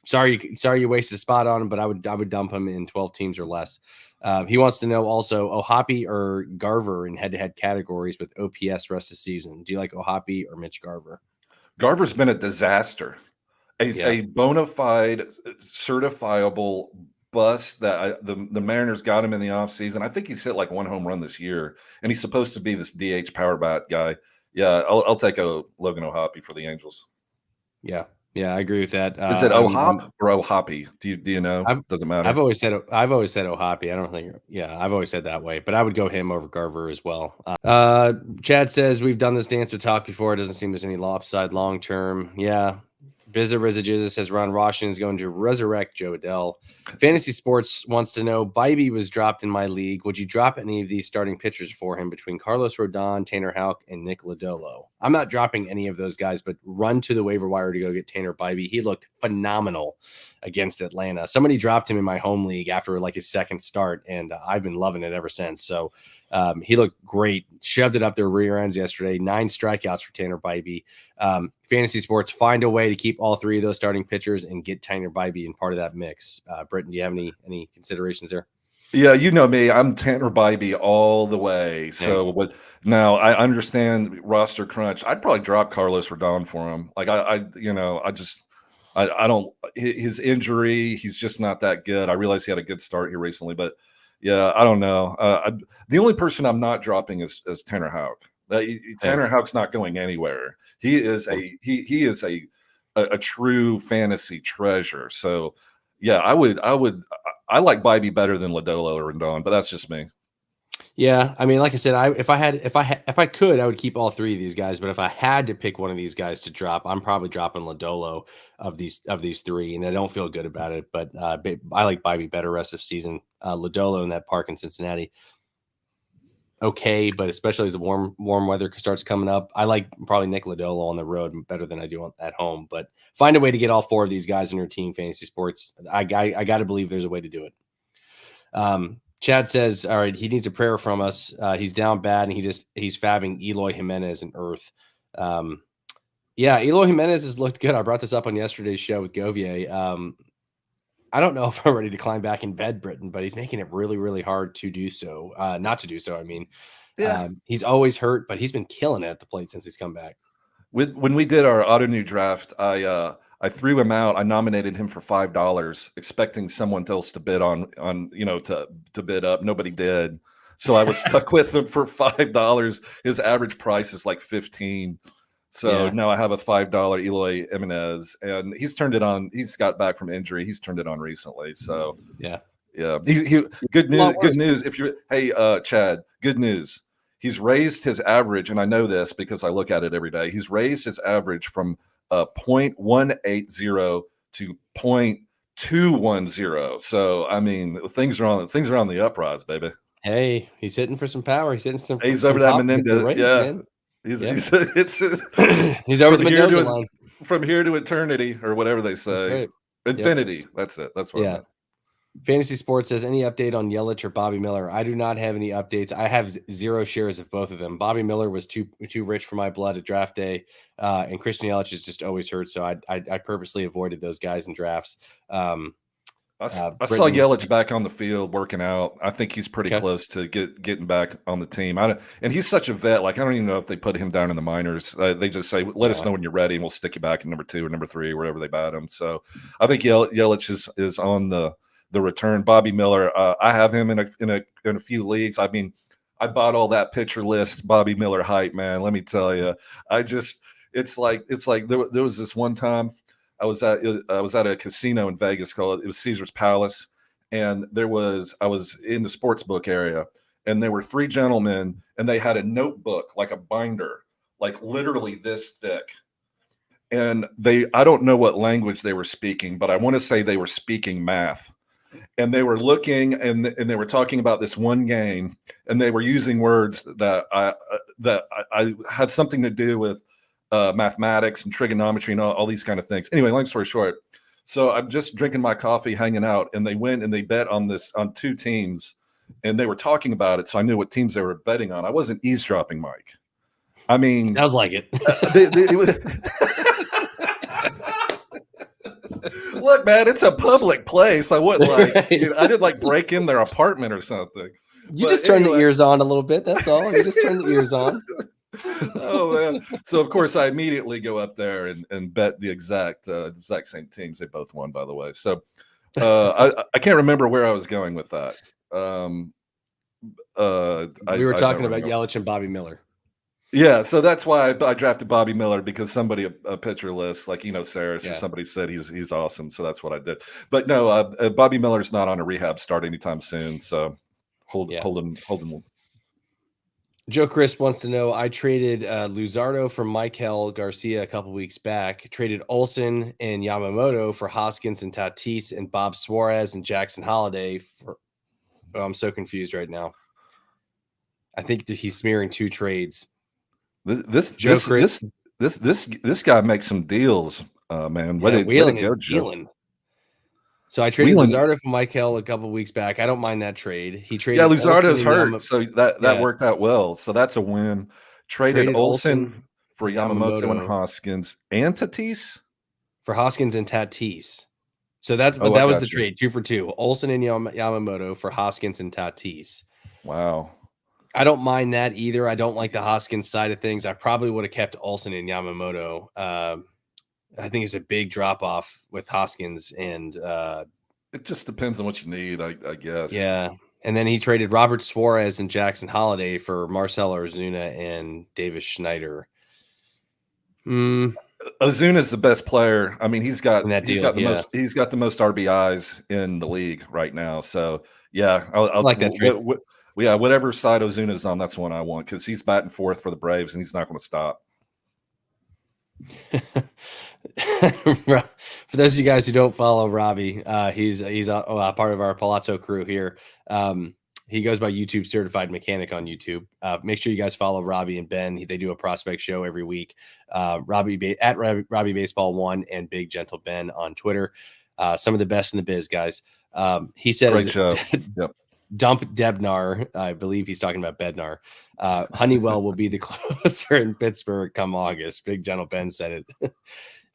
sorry you wasted a spot on him, but I would dump him in 12 teams or less. He wants to know also Ohapi or Garver in head-to-head categories with OPS rest of the season. Do you like Ohapi or Mitch Garver? Garver's been a disaster. He's Yeah. a bona fide, certifiable bust that the Mariners got him in the offseason. I think he's hit like 1 home run this year, and he's supposed to be this DH power bat guy. Yeah, I'll take a Logan Ohapi for the Angels. Yeah. Yeah, I agree with that. Is it Ohop or Ohapi? Do you know? Doesn't matter. I've always said Ohapi. I don't think. Yeah, I've always said that way, but I would go him over Garver as well. Chad says we've done this dance with talk before. It doesn't seem there's any lopside long term. Yeah. Bizza says Ron Washington is going to resurrect Joe Adell. Fantasy Sports wants to know, Bybee was dropped in my league. Would you drop any of these starting pitchers for him between Carlos Rodon, Tanner Houck, and Nick Lodolo? I'm not dropping any of those guys, but run to the waiver wire to go get Tanner Bybee. He looked phenomenal against Atlanta. Somebody dropped him in my home league after like his second start, and I've been loving it ever since. So he looked great. Shoved it up their rear ends yesterday. 9 strikeouts for Tanner Bybee. Fantasy Sports, find a way to keep all 3 of those starting pitchers and get Tanner Bybee in part of that mix. Britton, do you have any considerations there? Yeah, you know me. I'm Tanner Bybee all the way. So, but now I understand roster crunch. I'd probably drop Carlos Rodon for him. Like I don't. His injury, he's just not that good. I realize he had a good start here recently, but yeah, I don't know. The only person I'm not dropping is Tanner Houck. Tanner Houck's not going anywhere. He is a true fantasy treasure. So yeah, I like Bybee better than Lodolo or Rendon, but that's just me. Yeah, I mean, like I said, if I could, I would keep all 3 of these guys. But if I had to pick one of these guys to drop, I'm probably dropping Lodolo of these 3, and I don't feel good about it. But I like Bybee better rest of season. Lodolo in that park in Cincinnati, okay, but especially as the warm weather starts coming up, I like probably Nick Lodolo on the road better than I do at home. But find a way to get all 4 of these guys in your team, Fantasy Sports. I got to believe there's a way to do it. Chad says, all right, he needs a prayer from us. He's down bad, and he's fabbing Eloy Jimenez and Earth. Yeah, Eloy Jimenez has looked good. I brought this up on yesterday's show with Govier. I don't know if I'm ready to climb back in bed, Britton, but he's making it really, really hard to do so. Not to do so. I mean, Yeah. He's always hurt, but he's been killing it at the plate since he's come back. When we did our auto new draft, I threw him out. I nominated him for $5, expecting someone else to bid on to bid up. Nobody did, so I was stuck with him for $5. His average price is like 15. So now I have a $5 Eloy Jimenez, and he's turned it on. He's got back from injury. He's turned it on recently. So yeah, Yeah. Good news. Good news. If you're, hey, Chad, good news. He's raised his average, and I know this because I look at it every day. He's raised his average from 0.180 to 0.210. So I mean, things are on the uprise, baby. Hey, he's hitting for some power. He's hitting some. He's over that Menendez. Yeah, man. He's he's over the Mendoza line. From here to eternity, or whatever they say. Right. Infinity. Yep. That's it. That's what I meant. Fantasy Sports says, any update on Yelich or Bobby Miller? I do not have any updates. I have 0 shares of both of them. Bobby Miller was too rich for my blood at draft day, and Christian Yelich is just always hurt, so I purposely avoided those guys in drafts. I saw Yelich back on the field working out. I think he's pretty close to getting back on the team. And he's such a vet. Like, I don't even know if they put him down in the minors. They just say, let us know when you're ready, and we'll stick you back in number 2 or number 3, wherever they bat him. So I think Yelich is on the return. Bobby Miller, I have him in a few leagues. I mean, I bought all that pitcher list Bobby Miller hype, man. Let me tell you, it's like there was this one time I was at a casino in Vegas it was Caesar's Palace, and I was in the sports book area, and there were 3 gentlemen, and they had a notebook, like a binder, like literally this thick. And I don't know what language they were speaking, but I want to say they were speaking math. And they were looking, and they were talking about this one game, and they were using words that I had something to do with mathematics and trigonometry and all these kind of things. Anyway, long story short, so I'm just drinking my coffee, hanging out, and they went and they bet on 2 teams, and they were talking about it, so I knew what teams they were betting on. I wasn't eavesdropping, Mike. I mean, sounds like it. Look, man, it's a public place. I wouldn't I didn't break in their apartment or something. You just turn the ears on a little bit. That's all. You just turn the ears on. Oh man! So of course I immediately go up there and bet the exact same teams. They both won, by the way. So I can't remember where I was going with that. We were talking about Yelich and Bobby Miller. Yeah, so that's why I drafted Bobby Miller, because somebody a pitcher list, like Saris or somebody said he's awesome, so that's what I did. But no, Bobby Miller's not on a rehab start anytime soon, so hold him. Joe Chris wants to know, I traded Luzardo for Michael Garcia a couple weeks back, traded Olsen and Yamamoto for Hoskins and Tatis and Bob Suarez and Jackson Holiday for I'm so confused right now. I think that he's smearing 2 trades. This guy makes some deals, man. Way to go, Joe. So I traded Luzardo for Michael a couple weeks back. I don't mind that trade. He traded. Yeah, Luzardo's hurt, so that worked out well. So that's a win. Traded Olsen for Yamamoto and Hoskins and Tatis. For Hoskins and Tatis. So that was the trade, 2 for 2. Olsen and Yamamoto for Hoskins and Tatis. Wow. I don't mind that either. I don't like the Hoskins side of things. I probably would have kept Olsen and Yamamoto. I think it's a big drop off with Hoskins, and it just depends on what you need, I guess. Yeah. And then he traded Robert Suarez and Jackson Holiday for Marcell Ozuna and Davis Schneider. Ozuna's the best player. I mean, he's got the most RBIs in the league right now. So yeah, I like that trade. Whatever side Ozuna's on, that's the one I want, because he's batting 4th for the Braves and he's not going to stop. For those of you guys who don't follow Robbie, he's a part of our Palazzo crew here. He goes by YouTube Certified Mechanic on YouTube. Make sure you guys follow Robbie and Ben. They do a prospect show every week. Robbie Baseball 1 and Big Gentle Ben on Twitter. Some of the best in the biz, guys. He says, great show. Yep. Dump Debnar. I believe he's talking about Bednar. Honeywell will be the closer in Pittsburgh come August. Big Gentle Ben said it.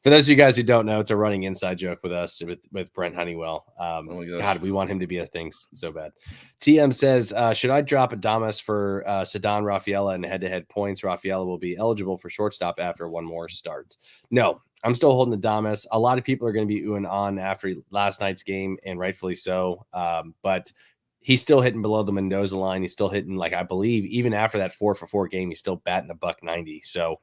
For those of you guys who don't know, it's a running inside joke with us with Brent Honeywell. God, we want him to be a thing so bad. TM says, should I drop Adames for Ceddanne Rafaela in head-to-head points? Rafaela will be eligible for shortstop after one more start. No, I'm still holding Adames. A lot of people are going to be oohing on after last night's game, and rightfully so. But he's still hitting below the Mendoza line. He's still hitting, like, I believe, even after that 4-for-4 game, he's still batting $190. So,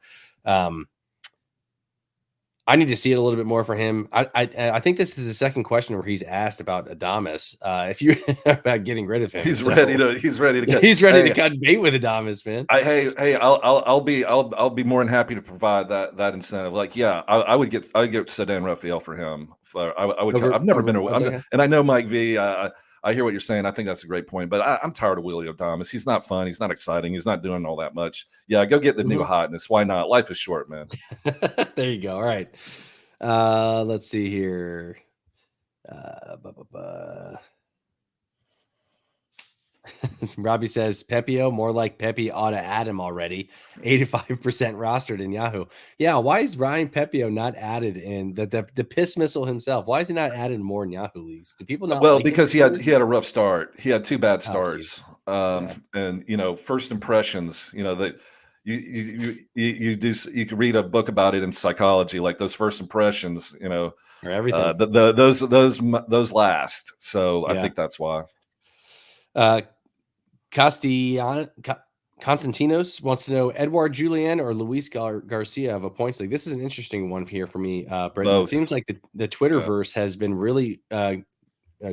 I need to see it a little bit more for him. I think this is the second question where he's asked about Adames. If you about getting rid of him, He's so ready to cut. he's ready to Hey, cut bait with Adames, man. I'll be more than happy to provide that incentive. Like, yeah, I would get Sedan Raphael for him. I would. Over I've never been. over Odega? And I know Mike V. I hear what you're saying. I think that's a great point. But I'm tired of Willie Adames. He's not fun. He's not exciting. He's not doing all that much. Yeah, go get the new hotness. Why not? Life is short, man. There you go. All right. Let's see here. Robbie says Pepio, more like Pepe ought to add him already. 85% rostered in Yahoo. Yeah, why is Ryan Pepio not added in the piss missile himself? Why is he not added more in Yahoo leagues? Do people not Well, like him because for some he had a rough start. He had 2 bad starts. Yeah. And first impressions, that you could read a book about it in psychology, like those first impressions, or everything. Those last. So I Yeah. think that's why. Constantinos wants to know Edouard Julien or Luis Garcia of a points league. This is an interesting one here for me, Britton. It seems like the Twitterverse has been really goo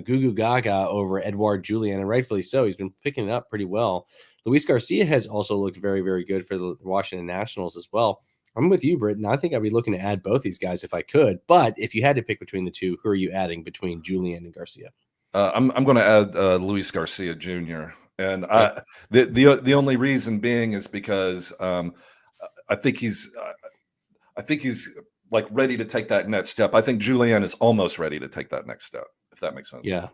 goo gaga over Edouard Julien, and rightfully so. He's been picking it up pretty well. Luis Garcia has also looked very, very good for the Washington Nationals as well. I'm with you, Britton. I think I'd be looking to add both these guys if I could. But if you had to pick between the two, who are you adding between Julien and Garcia? I'm going to add Luis Garcia Jr. And the only reason being is because I think he's like ready to take that next step. I think Julien is almost ready to take that next step, if that makes sense. Yeah.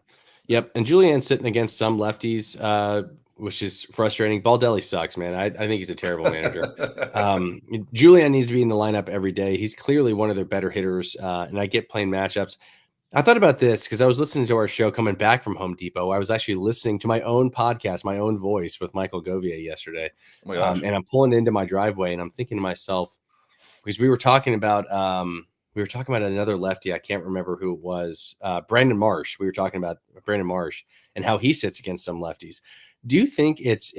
Yep. And Julian's sitting against some lefties, which is frustrating. Baldelli sucks, man. I think he's a terrible manager. Julian needs to be in the lineup every day. He's clearly one of their better hitters, and I get playing matchups. I thought about this because I was listening to our show coming back from Home Depot. I was actually listening to my own podcast, my own voice with Michael Govier yesterday. Oh my gosh. And I'm pulling into my driveway and I'm thinking to myself, because we were talking about another lefty. I can't remember who it was. Brandon Marsh. We were talking about Brandon Marsh and how he sits against some lefties. Do you think it's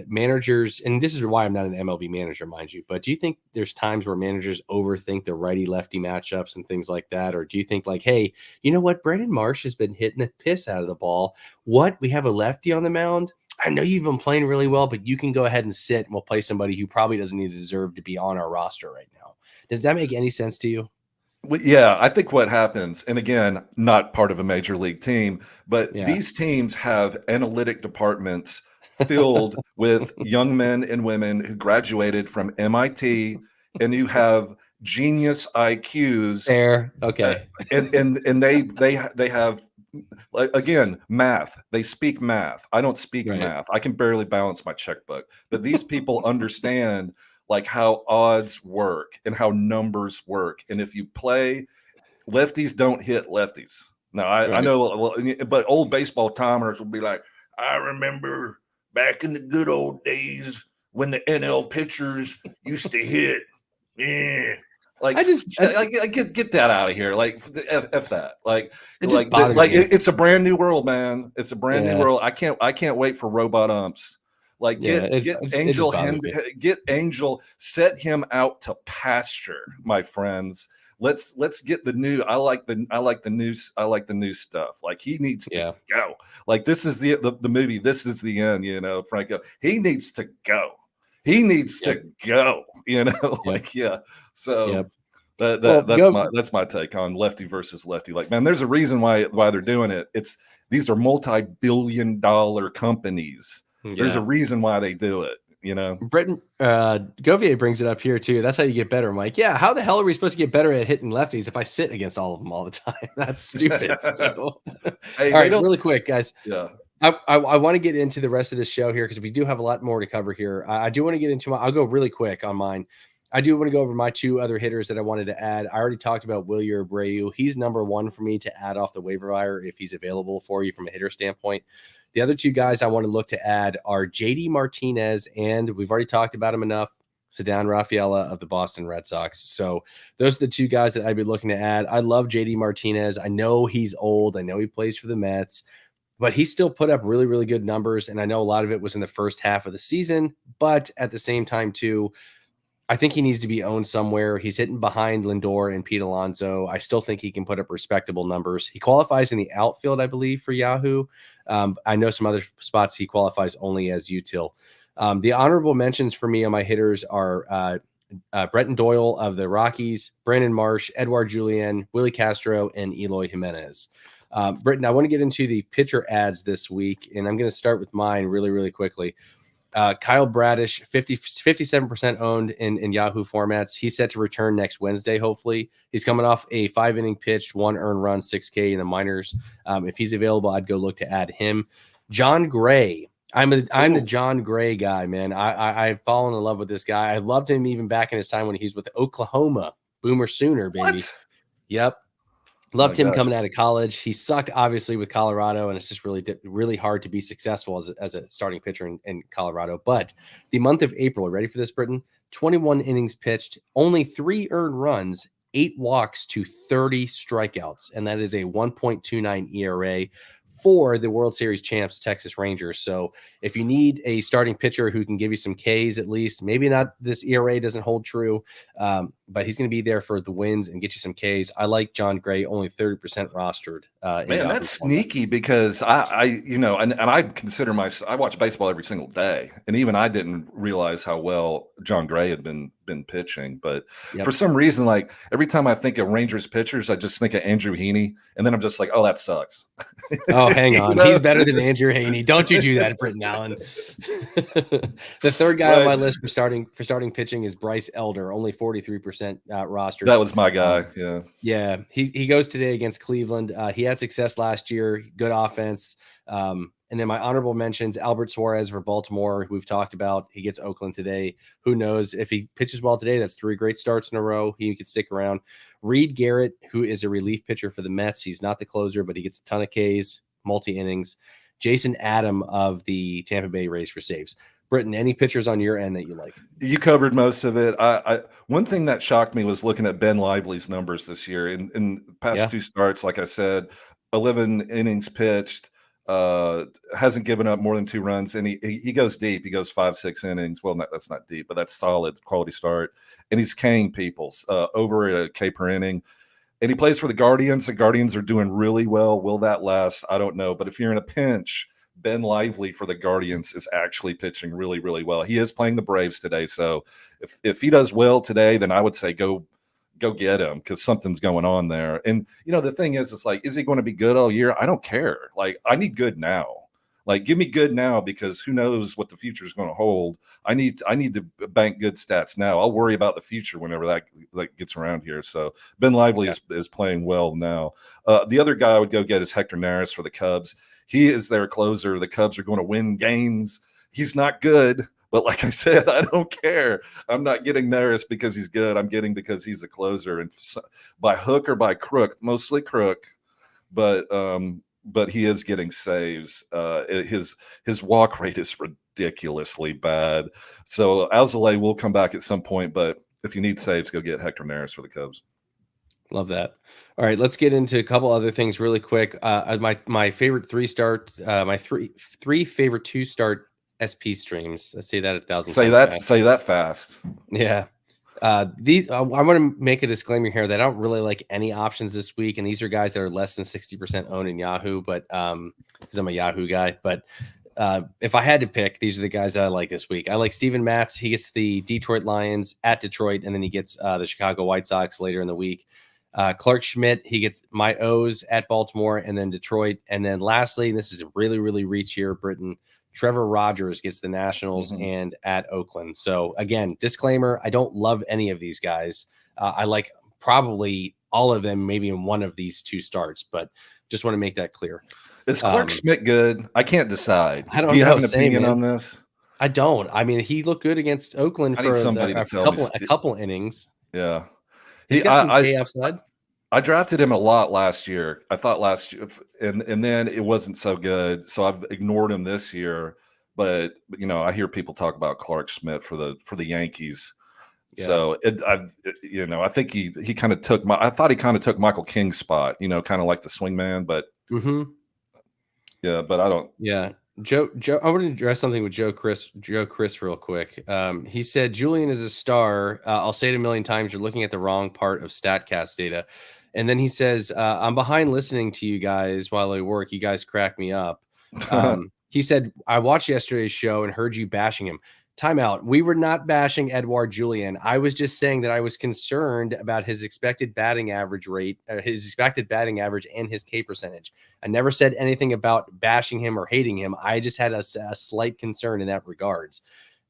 managers, and this is why I'm not an MLB manager, mind you, but do you think there's times where managers overthink the righty-lefty matchups and things like that? Or do you think like, hey, you know what? Brandon Marsh has been hitting the piss out of the ball. What? We have a lefty on the mound? I know you've been playing really well, but you can go ahead and sit and we'll play somebody who probably doesn't even deserve to be on our roster right now. Does that make any sense to you? Well, yeah, I think what happens, and again, not part of a major league team, but these teams have analytic departments filled with young men and women who graduated from MIT and who have genius IQs. Fair. Okay. And they have, like, again, math. They speak math. I don't speak math. I can barely balance my checkbook. But these people understand like how odds work and how numbers work. And if you play, lefties don't hit lefties. Now, I know, but old baseball timers will be like, I remember back in the good old days when the NL pitchers used to hit. Yeah. Like, I get that out of here. Like, F that. Like, it's a brand new world, man. It's a brand new world. I can't wait for robot umps. Like, get Angel, set him out to pasture, my friends. Let's get the new. I like the new stuff. Like, he needs to go. Like, this is the movie. This is the end. Franco. He needs to go. He needs to go. So that's my take on lefty versus lefty. Like, man, there's a reason why they're doing it. These are multi-billion-dollar companies. There's a reason why they do it. Britton Govier brings it up here too. That's how you get better. I'm like, yeah, how the hell are we supposed to get better at hitting lefties if I sit against all of them all the time? That's stupid. So. Hey, all right, really quick, guys. Yeah. I want to get into the rest of this show here because we do have a lot more to cover here. I do want to get into I'll go really quick on mine. I do want to go over my 2 other hitters that I wanted to add. I already talked about Wilyer Abreu. He's number 1 for me to add off the waiver wire if he's available for you from a hitter standpoint. The other 2 guys I want to look to add are JD Martinez, and we've already talked about him enough, Sedan Rafaela of the Boston Red Sox. So those are the 2 guys that I'd be looking to add. I love JD Martinez. I know he's old. I know he plays for the Mets, but he still put up really, really good numbers. And I know a lot of it was in the first half of the season, but at the same time too, I think he needs to be owned somewhere. He's hitting behind Lindor and Pete Alonso. I still think he can put up respectable numbers. He qualifies in the outfield, I believe, for Yahoo. I know some other spots he qualifies only as util. The honorable mentions for me on my hitters are Bretton Doyle of the Rockies, Brandon Marsh, Edouard Julien, Willie Castro, and Eloy Jimenez. Britton, I want to get into the pitcher ads this week, and I'm going to start with mine really, really quickly. Kyle Bradish, 57% owned in Yahoo formats. He's set to return next Wednesday, hopefully. He's coming off a 5-inning pitch, 1 earned run, 6K in the minors. If he's available, I'd go look to add him. John Gray. I'm the John Gray guy, man. I've fallen in love with this guy. I loved him even back in his time when he was with Oklahoma. Boomer Sooner, baby. What? Yep. Loved him coming out of college. He sucked, obviously, with Colorado, and it's just really hard to be successful as a starting pitcher in Colorado. But the month of April, ready for this, Britton? 21 innings pitched, only 3 earned runs, 8 walks to 30 strikeouts, and that is a 1.29 ERA for the World Series champs, Texas Rangers. So if you need a starting pitcher who can give you some Ks at least, maybe not this ERA doesn't hold true, but he's going to be there for the wins and get you some Ks. I like John Gray, only 30% rostered. Man, that's sneaky because I consider I watch baseball every single day, and even I didn't realize how well John Gray had been pitching. But for some reason, like every time I think of Rangers pitchers, I just think of Andrew Heaney, and then I'm just like, oh, that sucks. Oh, hang on, he's better than Andrew Heaney. Don't you do that, Britton Allan. The third guy on my list for starting pitching is Bryce Elder, only 43% rostered. That was my guy. Yeah. He goes today against Cleveland. He had success last year, good offense. And then my honorable mentions, Albert Suarez for Baltimore, who we've talked about. He gets Oakland today. Who knows if he pitches well today? That's 3 great starts in a row. He could stick around. Reed Garrett, who is a relief pitcher for the Mets. He's not the closer, but he gets a ton of Ks, multi-innings. Jason Adam of the Tampa Bay Rays for saves. Britton, any pitchers on your end that you like? You covered most of it. One thing that shocked me was looking at Ben Lively's numbers this year. In the past 2 starts, like I said, 11 innings pitched, hasn't given up more than 2 runs, and he goes deep. He goes 5-6 innings. Well, that's not deep, but that's solid quality start. And he's K'ing people over a K per inning. And he plays for the Guardians. The Guardians are doing really well. Will that last? I don't know. But if you're in a pinch, Ben Lively for the Guardians is actually pitching really, really well. He is playing the Braves today. So if he does well today, then I would say go get him because something's going on there. And, the thing is, it's like, is he going to be good all year? I don't care. Like, I need good now. Like, give me good now because who knows what the future is going to hold. I need to bank good stats now. I'll worry about the future whenever that gets around here. So Ben Lively is playing well now. The other guy I would go get is Hector Neris for the Cubs. He is their closer. The Cubs are going to win games. He's not good, but like I said, I don't care. I'm not getting Neris because he's good. I'm getting because he's a closer, and by hook or by crook, mostly crook, but he is getting saves. His walk rate is ridiculously bad. So Alzolay will come back at some point, but if you need saves, go get Hector Neris for the Cubs. Love that. All right, let's get into a couple other things really quick. My favorite 3 starts, my three favorite 2-start SP streams. I say that 1,000 times. Say that fast. Yeah. These I want to make a disclaimer here that I don't really like any options this week, and these are guys that are less than 60% owned in Yahoo, but because I'm a Yahoo guy. But if I had to pick, these are the guys that I like this week. I like Steven Matz. He gets the Detroit Lions at Detroit, and then he gets the Chicago White Sox later in the week. Clark Schmidt, he gets my O's at Baltimore and then Detroit. And then lastly, and this is a really, really reach here, Britton, Trevor Rogers gets the Nationals and at Oakland. So again, disclaimer, I don't love any of these guys. I like probably all of them, maybe in one of these 2 starts, but just want to make that clear. Is Clark Schmidt good? I can't decide. I don't know. Do you have an opinion on this? I don't. I mean, he looked good against Oakland for a couple innings. Yeah. He's got some K upside. I drafted him a lot last year. I thought last year, and then it wasn't so good, so I've ignored him this year. But I hear people talk about Clark Schmidt for the Yankees. Yeah. So I think he kind of took I thought he kind of took Michael King's spot. Kind of like the swingman, but yeah, but I don't. Yeah, Joe, I want to address something with Joe Chris, real quick. He said Julian is a star. I'll say it a million times. You're looking at the wrong part of Statcast data. And then he says, I'm behind listening to you guys while I work. You guys crack me up. He said, I watched yesterday's show and heard you bashing him. Timeout. We were not bashing Edouard Julien. I was just saying that I was concerned about his expected batting average rate, his expected batting average and his K percentage. I never said anything about bashing him or hating him. I just had a slight concern in that regards.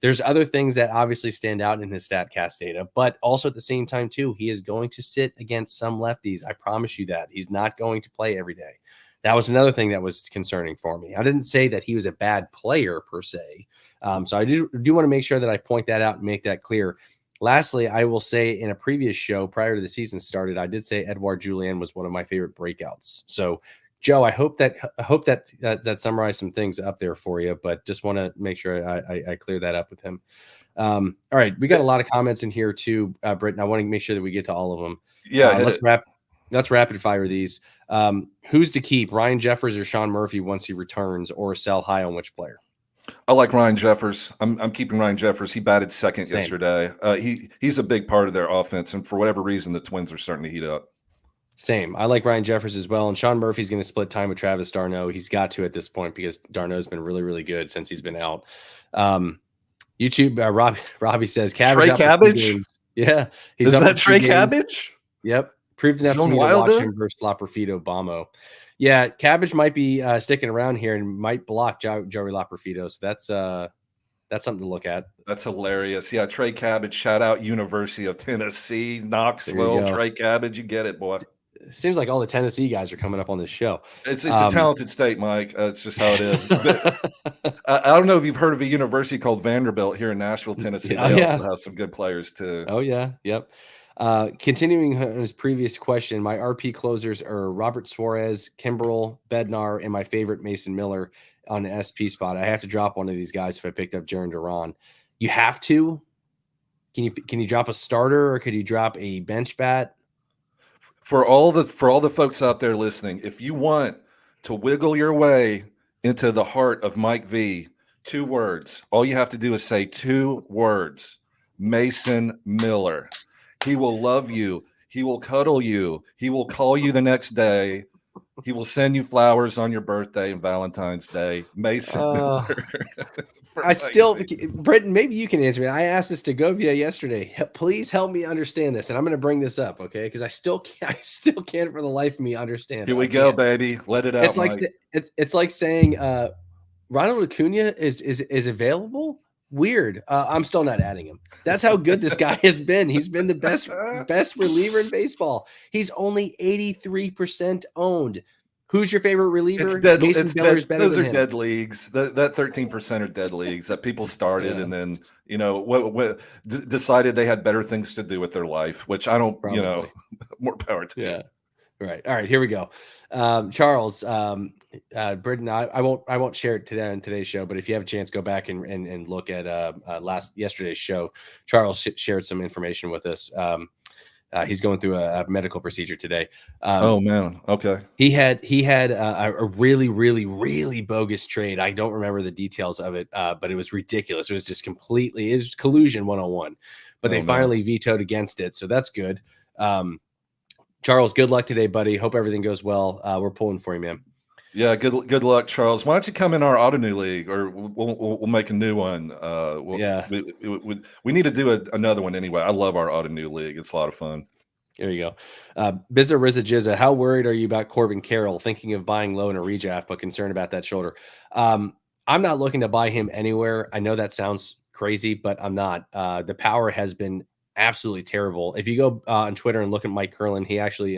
There's other things that obviously stand out in his StatCast data, but also at the same time, too, he is going to sit against some lefties. I promise you that. He's not going to play every day. That was another thing that was concerning for me. I didn't say that he was a bad player per se. So I do want to make sure that I point that out and make that clear. Lastly, I will say in a previous show prior to the season started, I did say Edouard Julien was one of my favorite breakouts. So, Joe, I hope that summarized some things up there for you, but just want to make sure I clear that up with him. All right, we got a lot of comments in here too, Britton. I want to make sure that we get to all of them. Yeah, let's rapid fire these. Who's to keep, Ryan Jeffers or Sean Murphy once he returns, or sell high on which player? I like Ryan Jeffers. I'm keeping Ryan Jeffers. He batted second yesterday. He's a big part of their offense, and for whatever reason, the Twins are starting to heat up. Same. I like Ryan Jeffers as well, and Sean Murphy's going to split time with Travis d'Arnaud. He's got to at this point because d'Arnaud's been really, really good since he's been out. YouTube, Robbie says Trey Cabbage. Yeah, is that Trey Cabbage? Yep, proved enough for me to watch him versus Loperfido Bomo. Yeah, Cabbage might be sticking around here and might block Joey Loperfido. So that's something to look at. That's hilarious. Yeah, Trey Cabbage. Shout out University of Tennessee, Knoxville. Trey Cabbage, you get it, boy. It seems like all the Tennessee guys are coming up on this show. It's a talented state, Mike. It's just how it is. I don't know if you've heard of a university called Vanderbilt here in Nashville, Tennessee. They also have some good players too. Oh yeah, yep. Continuing his previous question, my RP closers are Robert Suarez, Kimbrel, Bednar, and my favorite Mason Miller on the SP spot. I have to drop one of these guys if I picked up Jarren Duran. You have to? Can you drop a starter, or could you drop a bench bat? For all the folks out there listening, if you want to wiggle your way into the heart of Mike V, 2 words. All you have to do is say 2 words. Mason Miller. He will love you. He will cuddle you. He will call you the next day. He will send you flowers on your birthday and Valentine's Day. Mason Miller. Britton, maybe you can answer me. I asked this to Govia yesterday. Please help me understand this, and I'm going to bring this up, okay? Because I still can't for the life of me understand. Here we go, baby. Let it out. It's like saying Ronald Acuna is available. Weird. I'm still not adding him. That's how good this guy has been. He's been the best reliever in baseball. He's only 83% owned. Who's your favorite reliever? It's dead. Those are dead leagues. That 13% are dead leagues that people started and then decided they had better things to do with their life, which I don't. Probably. More power to. Yeah. Right. All right. Here we go. Charles, Britton, I won't share it today on today's show, but if you have a chance, go back and look at yesterday's show. Charles shared some information with us. He's going through a medical procedure today. Oh man. Okay. He had a really, really, really bogus trade. I don't remember the details of it, but it was ridiculous. It was just it was collusion 101, but they finally vetoed against it. So that's good. Charles, good luck today, buddy. Hope everything goes well. We're pulling for you, man. Yeah, good luck, Charles. Why don't you come in our Auto-New League, or we'll make a new one. We need to do another one anyway. I love our Auto-New League. It's a lot of fun. There you go. Bizza Rizza Jizza, how worried are you about Corbin Carroll? Thinking of buying low in a redraft, but concerned about that shoulder. I'm not looking to buy him anywhere. I know that sounds crazy, but I'm not. The power has been absolutely terrible. If you go on Twitter and look at Mike Curlin, he actually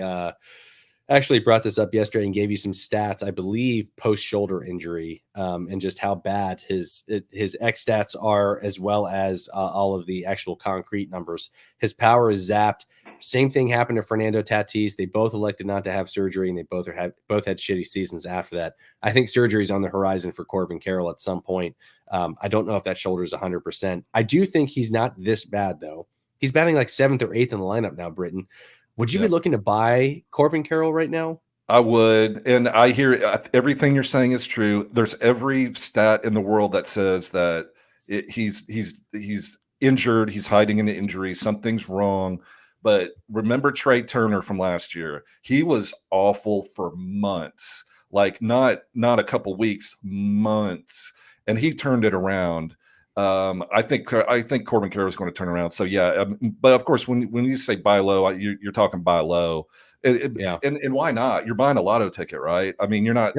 brought this up yesterday and gave you some stats, I believe, post shoulder injury, and just how bad his X stats are, as well as all of the actual concrete numbers. His power is zapped. Same thing happened to Fernando Tatis. They both elected not to have surgery, and they both had shitty seasons after that. I think surgery is on the horizon for Corbin Carroll at some point. I don't know if that shoulder is 100%. I do think he's not this bad, though. He's batting like 7th or 8th in the lineup now, Britton. Would you be looking to buy Corbin Carroll right now? I would, and I hear everything you're saying is true. There's every stat in the world that says that he's injured, he's hiding an injury, something's wrong. But remember Trey Turner from last year? He was awful for months, like not a couple weeks, months, and he turned it around. I think Corbin Carroll is going to turn around. So yeah, but of course, when you say buy low, you're talking buy low. Yeah. And why not? You're buying a lotto ticket, right? I mean, you're not,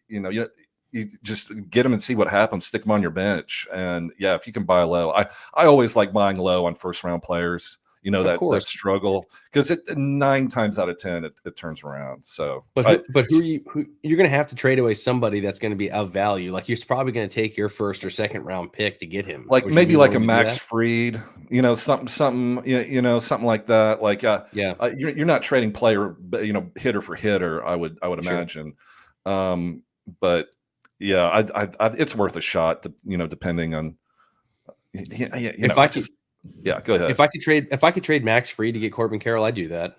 you just get them and see what happens. Stick them on your bench, and yeah, if you can buy low, I always like buying low on first round players. That struggle, because 9 times out of 10 it turns around. So, but you're going to have to trade away somebody that's going to be of value. Like, you're probably going to take your first or second round pick to get him. Like maybe like a Max Fried, something, something like that. Like, you're not trading player, hitter for hitter. I would imagine, but yeah, it's worth a shot. Depending on, if I could. Yeah, go ahead. If I could trade Max Fried to get Corbin Carroll, I'd do that.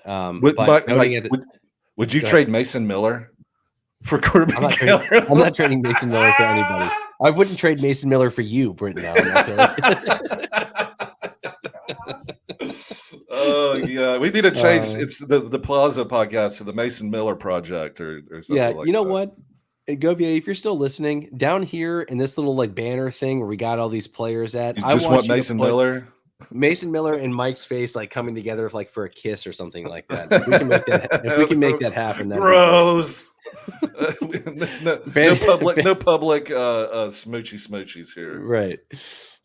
Would you trade Mason Miller for Corbin Carroll? I'm not trading Mason Miller for anybody. I wouldn't trade Mason Miller for you, Britton Allan. Oh yeah, we need to change. It's the Plaza podcast to the Mason Miller Project or something. Yeah, like you know what, Govier, if you're still listening, down here in this little like banner thing where we got all these players at, I just want Mason Miller. Mason Miller and Mike's face like coming together like for a kiss or something like that. If we can make that happen, gross. No public smoochies here. Right.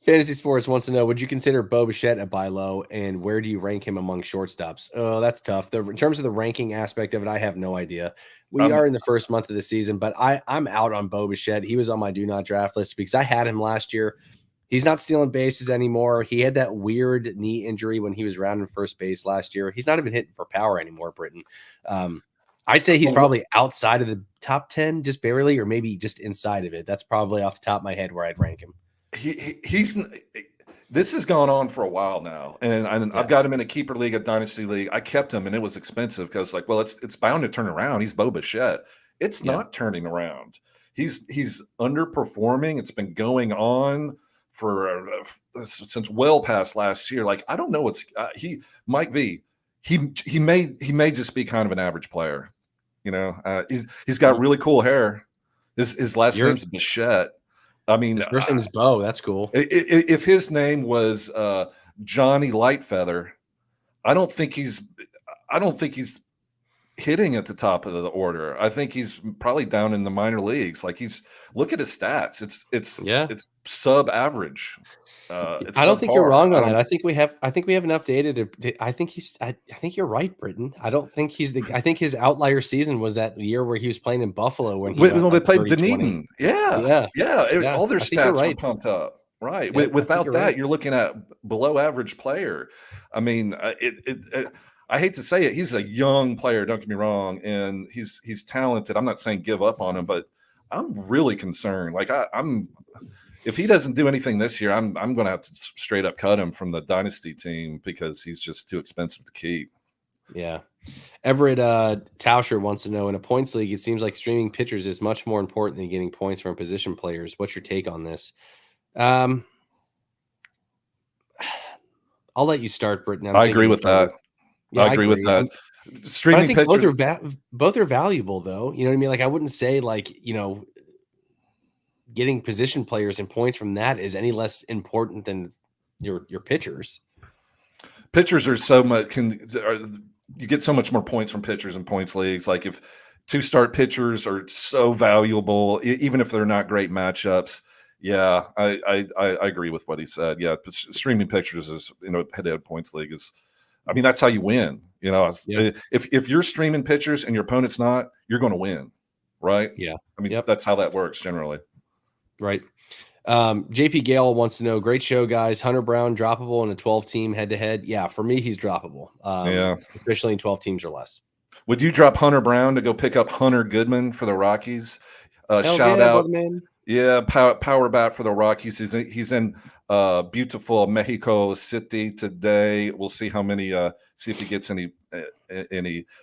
Fantasy Sports wants to know: would you consider Bo Bichette a buy low, and where do you rank him among shortstops? Oh, that's tough. In terms of the ranking aspect of it, I have no idea. We are in the first month of the season, but I'm out on Bo Bichette. He was on my do not draft list because I had him last year. He's not stealing bases anymore. He had that weird knee injury when he was rounding first base last year. He's not even hitting for power anymore, Britton. I'd say he's probably outside of the top 10, just barely, or maybe just inside of it. That's probably off the top of my head where I'd rank him. This has gone on for a while now, and I've got him in a keeper league, a dynasty league. I kept him, and it was expensive because, like, well, it's bound to turn around. He's Bo Bichette. It's not turning around. He's underperforming. It's been going on for since well past last year. Like, I don't know what's Mike V. He may just be kind of an average player. He's got really cool hair. His last name's Bichette. I mean, his first name is Bo. That's cool. If his name was Johnny Lightfeather, I don't think he's hitting at the top of the order. I think he's probably down in the minor leagues. Like, look at his stats. It's sub average. I don't think you're wrong on that. I think we have enough data I think you're right, Britton. I don't think I think his outlier season was that year where he was playing in Buffalo when they played Dunedin. Yeah. All their stats were pumped up. Right. Yeah, without that, you're looking at below average player. I mean, I hate to say it, he's a young player, don't get me wrong, and he's talented. I'm not saying give up on him, but I'm really concerned. Like, I'm if he doesn't do anything this year, I'm going to have to straight up cut him from the dynasty team because he's just too expensive to keep. Yeah. Everett Tauscher wants to know, in a points league, it seems like streaming pitchers is much more important than getting points from position players. What's your take on this? I'll let you start, Britton. I agree with that. Yeah, I agree with that. Streaming pitchers, both are valuable, though. You know what I mean? Like, I wouldn't say getting position players and points from that is any less important than your pitchers. Pitchers are so much you get so much more points from pitchers in points leagues. Like, if 2-start pitchers are so valuable, even if they're not great matchups. Yeah, I agree with what he said. Yeah, but streaming pitchers is head-to-head points league is. I mean, that's how you win. If you're streaming pitchers and your opponent's not, you're going to win, right? Yeah. I mean, that's how that works generally. Right. JP Gale wants to know, great show, guys. Hunter Brown droppable in a 12-team head-to-head. Yeah, for me, he's droppable. Especially in 12 teams or less. Would you drop Hunter Brown to go pick up Hunter Goodman for the Rockies? Shout out. Man. Yeah, power bat for the Rockies. He's in beautiful Mexico City today. We'll see how many. See if he gets any.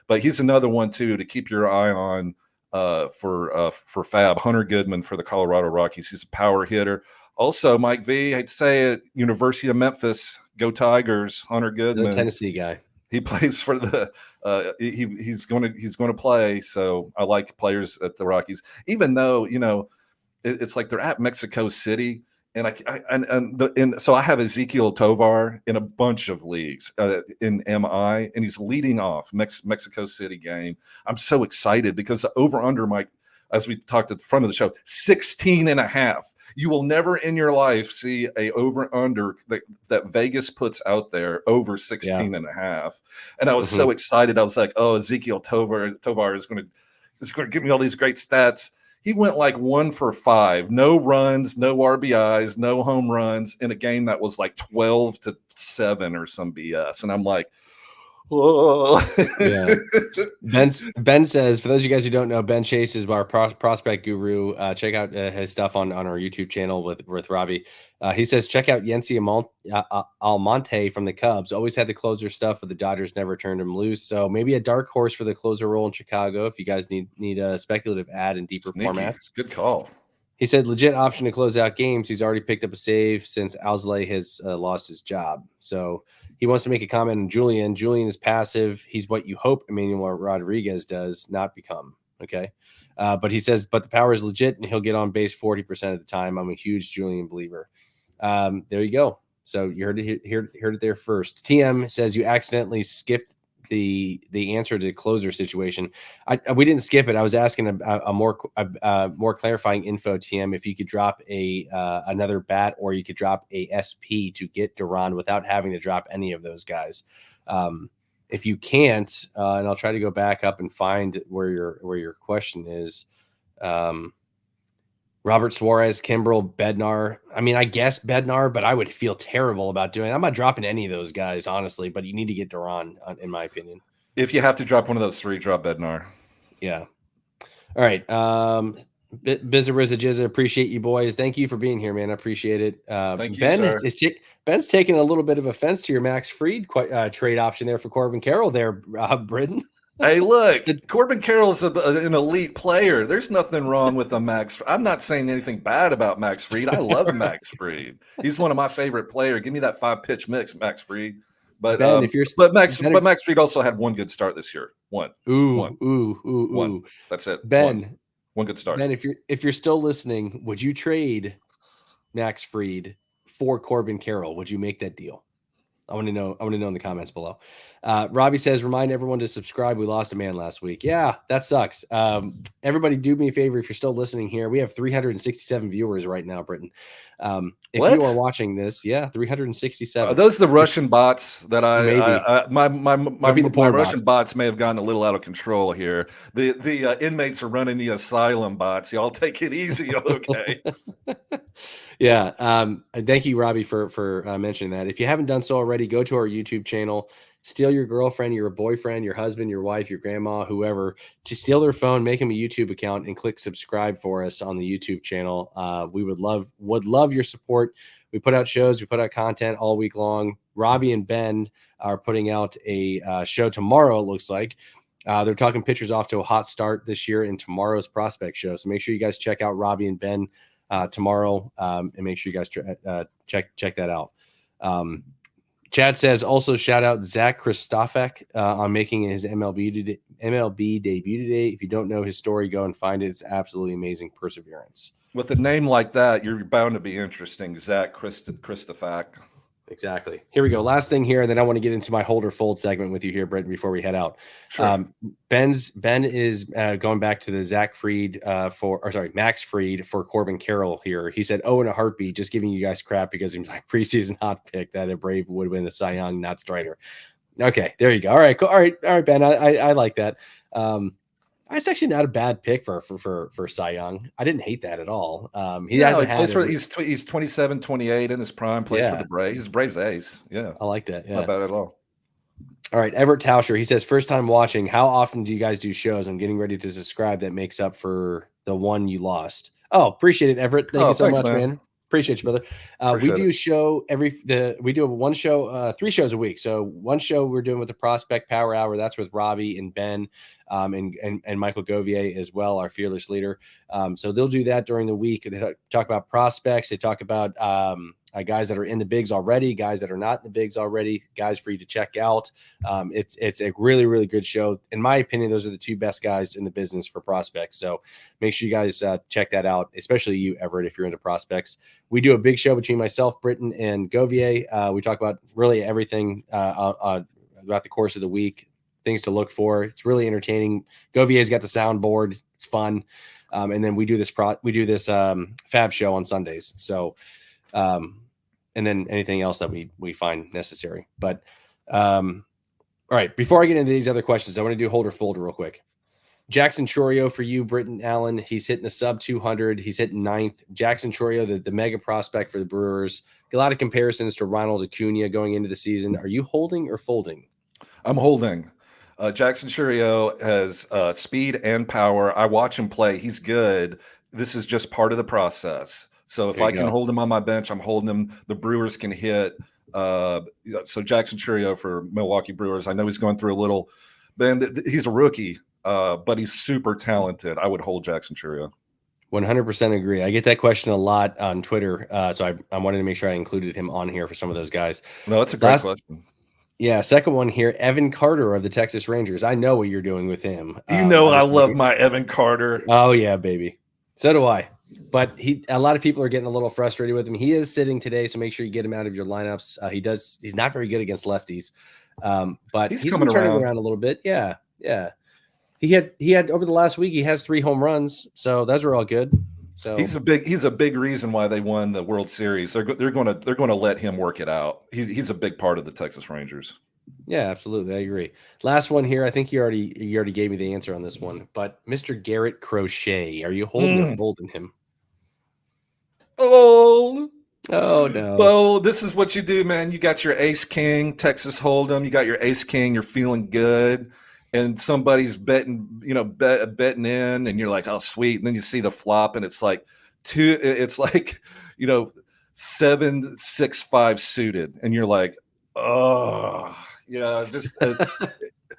But he's another one too to keep your eye on for Fab. Hunter Goodman for the Colorado Rockies. He's a power hitter. Also, Mike V. I'd say at University of Memphis. Go Tigers. Hunter Goodman, the Tennessee guy. He plays for the. He's going to play. So I like players at the Rockies, even though it's like they're at Mexico City. And so I have Ezekiel Tovar in a bunch of leagues in MI, and he's leading off Mexico City game. I'm so excited because the over-under, Mike, as we talked at the front of the show, 16.5. You will never in your life see a over-under that Vegas puts out there over 16.5. And I was so excited. I was like, oh, Ezekiel Tovar is going to give me all these great stats. He went like 1 for 5, no runs, no RBIs, no home runs in a game that was like 12-7 or some BS. And I'm like, whoa. Yeah. Ben says, for those of you guys who don't know, Ben Chase is our prospect guru. Check out his stuff on our YouTube channel with Robbie. He says, check out Yency Almonte from the Cubs. Always had the closer stuff, but the Dodgers never turned him loose. So maybe a dark horse for the closer role in Chicago if you guys need a speculative ad in deeper formats. Good call. He said, legit option to close out games. He's already picked up a save since Alzolay has lost his job. So he wants to make a comment on Julian. Julian is passive. He's what you hope Emmanuel Rodriguez does, not become. Okay. But he says, but the power is legit and he'll get on base 40% of the time. I'm a huge Julian believer. There you go. So you heard it there first. TM says you accidentally skipped the answer to the closer situation. We didn't skip it. I was asking a more clarifying info, TM, if you could drop another bat or you could drop a SP to get Duran without having to drop any of those guys. If you can't, and I'll try to go back up and find where your question is. Robert Suarez, Kimbrel, Bednar. I mean, I guess Bednar, but I would feel terrible about doing it. I'm not dropping any of those guys, honestly, but you need to get Duran, in my opinion. If you have to drop one of those 3, drop Bednar. Yeah. All right. Bizarrizza, appreciate you boys. Thank you for being here, man. I appreciate it. Thank you, Ben, sir. Ben's taking a little bit of offense to your Max Fried trade option there for Corbin Carroll there, Britton. Hey, look, Corbin Carroll's an elite player. There's nothing wrong with a Max. I'm not saying anything bad about Max Fried. I love Max Fried. He's one of my favorite players. Give me that 5-pitch mix, Max Fried. But Ben, Max Fried also had one good start this year. One. That's it. Ben, one good start. Ben, if you're still listening, would you trade Max Fried for Corbin Carroll? Would you make that deal? I want to know in the comments below. Robbie says, remind everyone to subscribe. We lost a man last week. Yeah, that sucks. Everybody do me a favor. If you're still listening here, we have 367 viewers right now, Britton. If you are watching this, 367. Are those the Russian bots that my Russian bots may have gotten a little out of control here. The inmates are running the asylum bots. Y'all take it easy. Okay. Yeah. Thank you, Robbie, for mentioning that. If you haven't done so already, go to our YouTube channel, steal your girlfriend, your boyfriend, your husband, your wife, your grandma, whoever, to steal their phone, make them a YouTube account and click subscribe for us on the YouTube channel. We would love your support. We put out shows, we put out content all week long. Robbie and Ben are putting out a show tomorrow. It looks like they're talking pitchers off to a hot start this year in tomorrow's prospect show. So make sure you guys check out Robbie and Ben tomorrow, and make sure you guys check that out. Chad says also shout out Zach Kristofek on making his MLB debut today. If you don't know his story, go and find it. It's absolutely amazing perseverance. With a name like that, you're bound to be interesting, Zach Kristofek. Exactly. Here we go. Last thing here, and then I want to get into my hold or fold segment with you here, Britton, before we head out. Sure. Ben is going back to the Max Fried for Corbin Carroll here. He said, in a heartbeat, just giving you guys crap because he's my preseason hot pick that a Brave would win the Cy Young, not Strider. Okay, there you go. All right, cool. All right, Ben. I like that. It's actually not a bad pick for Cy Young. I didn't hate that at all. He's 27, 28 in his prime, plays for the Braves. He's Braves ace. Yeah. I like that. It's not bad at all. All right. Everett Tauscher, he says, first time watching. How often do you guys do shows? I'm getting ready to subscribe. That makes up for the one you lost. Oh, appreciate it, Everett. Thank you so much, man. Appreciate you, brother. We do a show we do one show, 3 shows a week. So one show we're doing with the Prospect Power Hour. That's with Robbie and Ben, and Michael Govier as well, our fearless leader. So they'll do that during the week. They talk about prospects. They talk about guys that are in the bigs already, guys that are not in the bigs already, guys for you to check out. It's a really, really good show. In my opinion, those are the 2 best guys in the business for prospects. So make sure you guys check that out, especially you, Everett, if you're into prospects. We do a big show between myself, Britton, and Govier. We talk about really everything about the course of the week, things to look for. It's really entertaining. Govier's got the soundboard. It's fun. And then we do this Fab show on Sundays. So, and then anything else that we find necessary. But all right, before I get into these other questions, I want to do hold or fold real quick. Jackson Chourio for you, Britton Allan. He's hitting a sub 200. He's hitting 9th. Jackson Chourio, the mega prospect for the Brewers. A lot of comparisons to Ronald Acuna going into the season. Are you holding or folding? I'm holding. Jackson Chourio has speed and power. I watch him play. He's good. This is just part of the process. So if I can hold him on my bench, I'm holding him. The Brewers can hit. So Jackson Chourio for Milwaukee Brewers. I know he's going through a little. Man, he's a rookie, but he's super talented. I would hold Jackson Chourio. 100% agree. I get that question a lot on Twitter. So I wanted to make sure I included him on here for some of those guys. No, that's a great question. Yeah, second one here, Evan Carter of the Texas Rangers. I know what you're doing with him. You know I love my Evan Carter. Oh, yeah, baby. So do I. But a lot of people are getting a little frustrated with him. He is sitting today, so make sure you get him out of your lineups. He's not very good against lefties. But he's coming around a little bit. Yeah. He had over the last week, he has 3 home runs, so those are all good. So he's a big reason why they won the World Series. They're going to let him work it out. He's a big part of the Texas Rangers. Yeah, absolutely. I agree. Last one here. I think you already gave me the answer on this one. But Mr. Garrett Crochet, are you holding or folding him? Oh no. So this is what you do, man. You got your ace king, Texas Hold'em. You got your ace king. You're feeling good. And somebody's betting in, and you're like, oh, sweet. And then you see the flop, and it's like 7, 6, 5 suited. And you're like, oh, yeah, just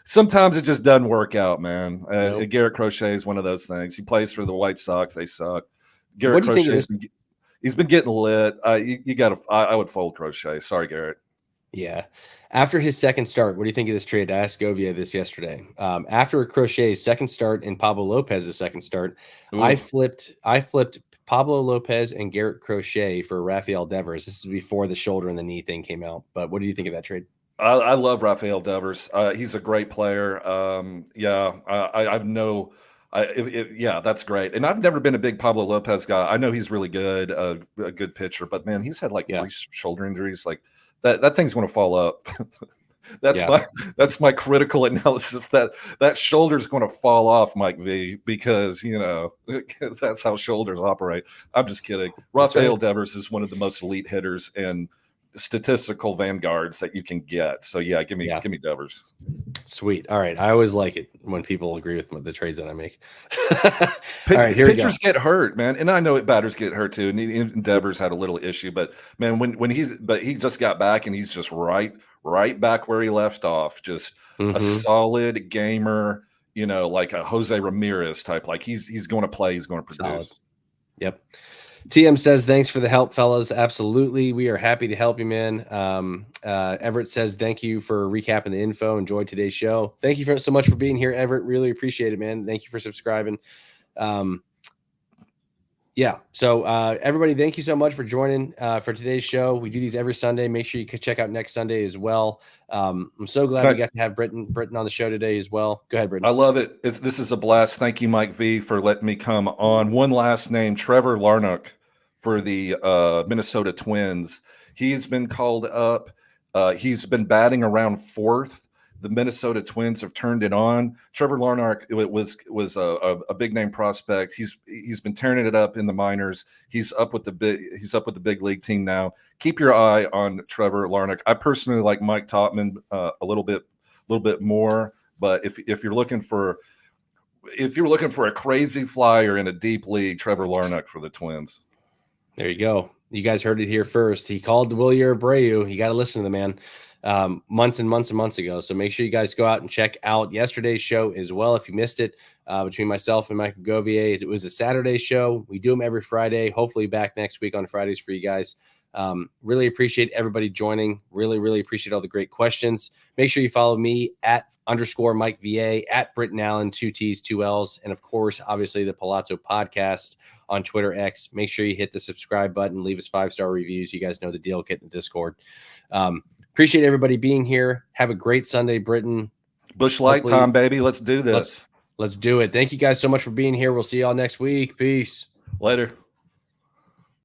sometimes it just doesn't work out, man. Nope. Garrett Crochet is one of those things. He plays for the White Sox. They suck. Garrett Crochet, he's been getting lit. I would fold Crochet. Sorry, Garrett. Yeah. After his second start, what do you think of this trade? I asked Govia this yesterday. After Crochet's second start and Pablo Lopez's second start, ooh, I flipped Pablo Lopez and Garrett Crochet for Rafael Devers. This is before the shoulder and the knee thing came out. But what do you think of that trade? I love Rafael Devers. He's a great player. That's great. And I've never been a big Pablo Lopez guy. I know he's really good, a good pitcher, but man, he's had like 3 shoulder injuries. Like that thing's going to fall up. That's my critical analysis. That shoulder's going to fall off, Mike V, because that's how shoulders operate. I'm just kidding. Rafael Devers is one of the most elite hitters and statistical vanguards that you can get. So yeah, give me Devers. Sweet. All right. I always like it when people agree with the trades that I make. All right, pitchers get hurt, man, and I know batters get hurt too. And Devers had a little issue, but man, he just got back and he's just right back where he left off. Just a solid gamer, like a Jose Ramirez type. Like he's going to play, he's going to produce. Solid. Yep. TM says, thanks for the help, fellas. Absolutely. We are happy to help you, man. Everett says, thank you for recapping the info. Enjoyed today's show. Thank you so much for being here, Everett. Really appreciate it, man. Thank you for subscribing. So everybody, thank you so much for joining for today's show. We do these every Sunday. Make sure you can check out next Sunday as well. I'm so glad we got to have Britton on the show today as well. Go ahead, Britton. I love it. This is a blast. Thank you, Mike V, for letting me come on. One last name, Trevor Larnach for the Minnesota Twins. He's been called up. He's been batting around 4th. The Minnesota Twins have turned it on. Trevor Larnach was a big name prospect. He's been tearing it up in the minors. He's up with the big league team now. Keep your eye on Trevor Larnach. I personally like Mike Topman a little bit more, but if you're looking for a crazy flyer in a deep league, Trevor Larnach for the Twins. There you go. You guys heard it here first. He called Willie Abreu. You got to listen to the man months and months and months ago. So make sure you guys go out and check out yesterday's show as well. If you missed it, between myself and Michael Govier, it was a Saturday show. We do them every Friday. Hopefully back next week on Fridays for you guys. Really appreciate everybody joining. Really, really appreciate all the great questions. Make sure you follow me at _Mike VA, at Britton Allan, 2 T's, 2 L's. And of course, obviously the Palazzo Podcast on Twitter X. Make sure you hit the subscribe button, leave us 5-star reviews. You guys know the deal. Get in the Discord. Appreciate everybody being here. Have a great Sunday, Britton. Bush Light time, baby. Let's do this. Let's do it. Thank you guys so much for being here. We'll see y'all next week. Peace. Later.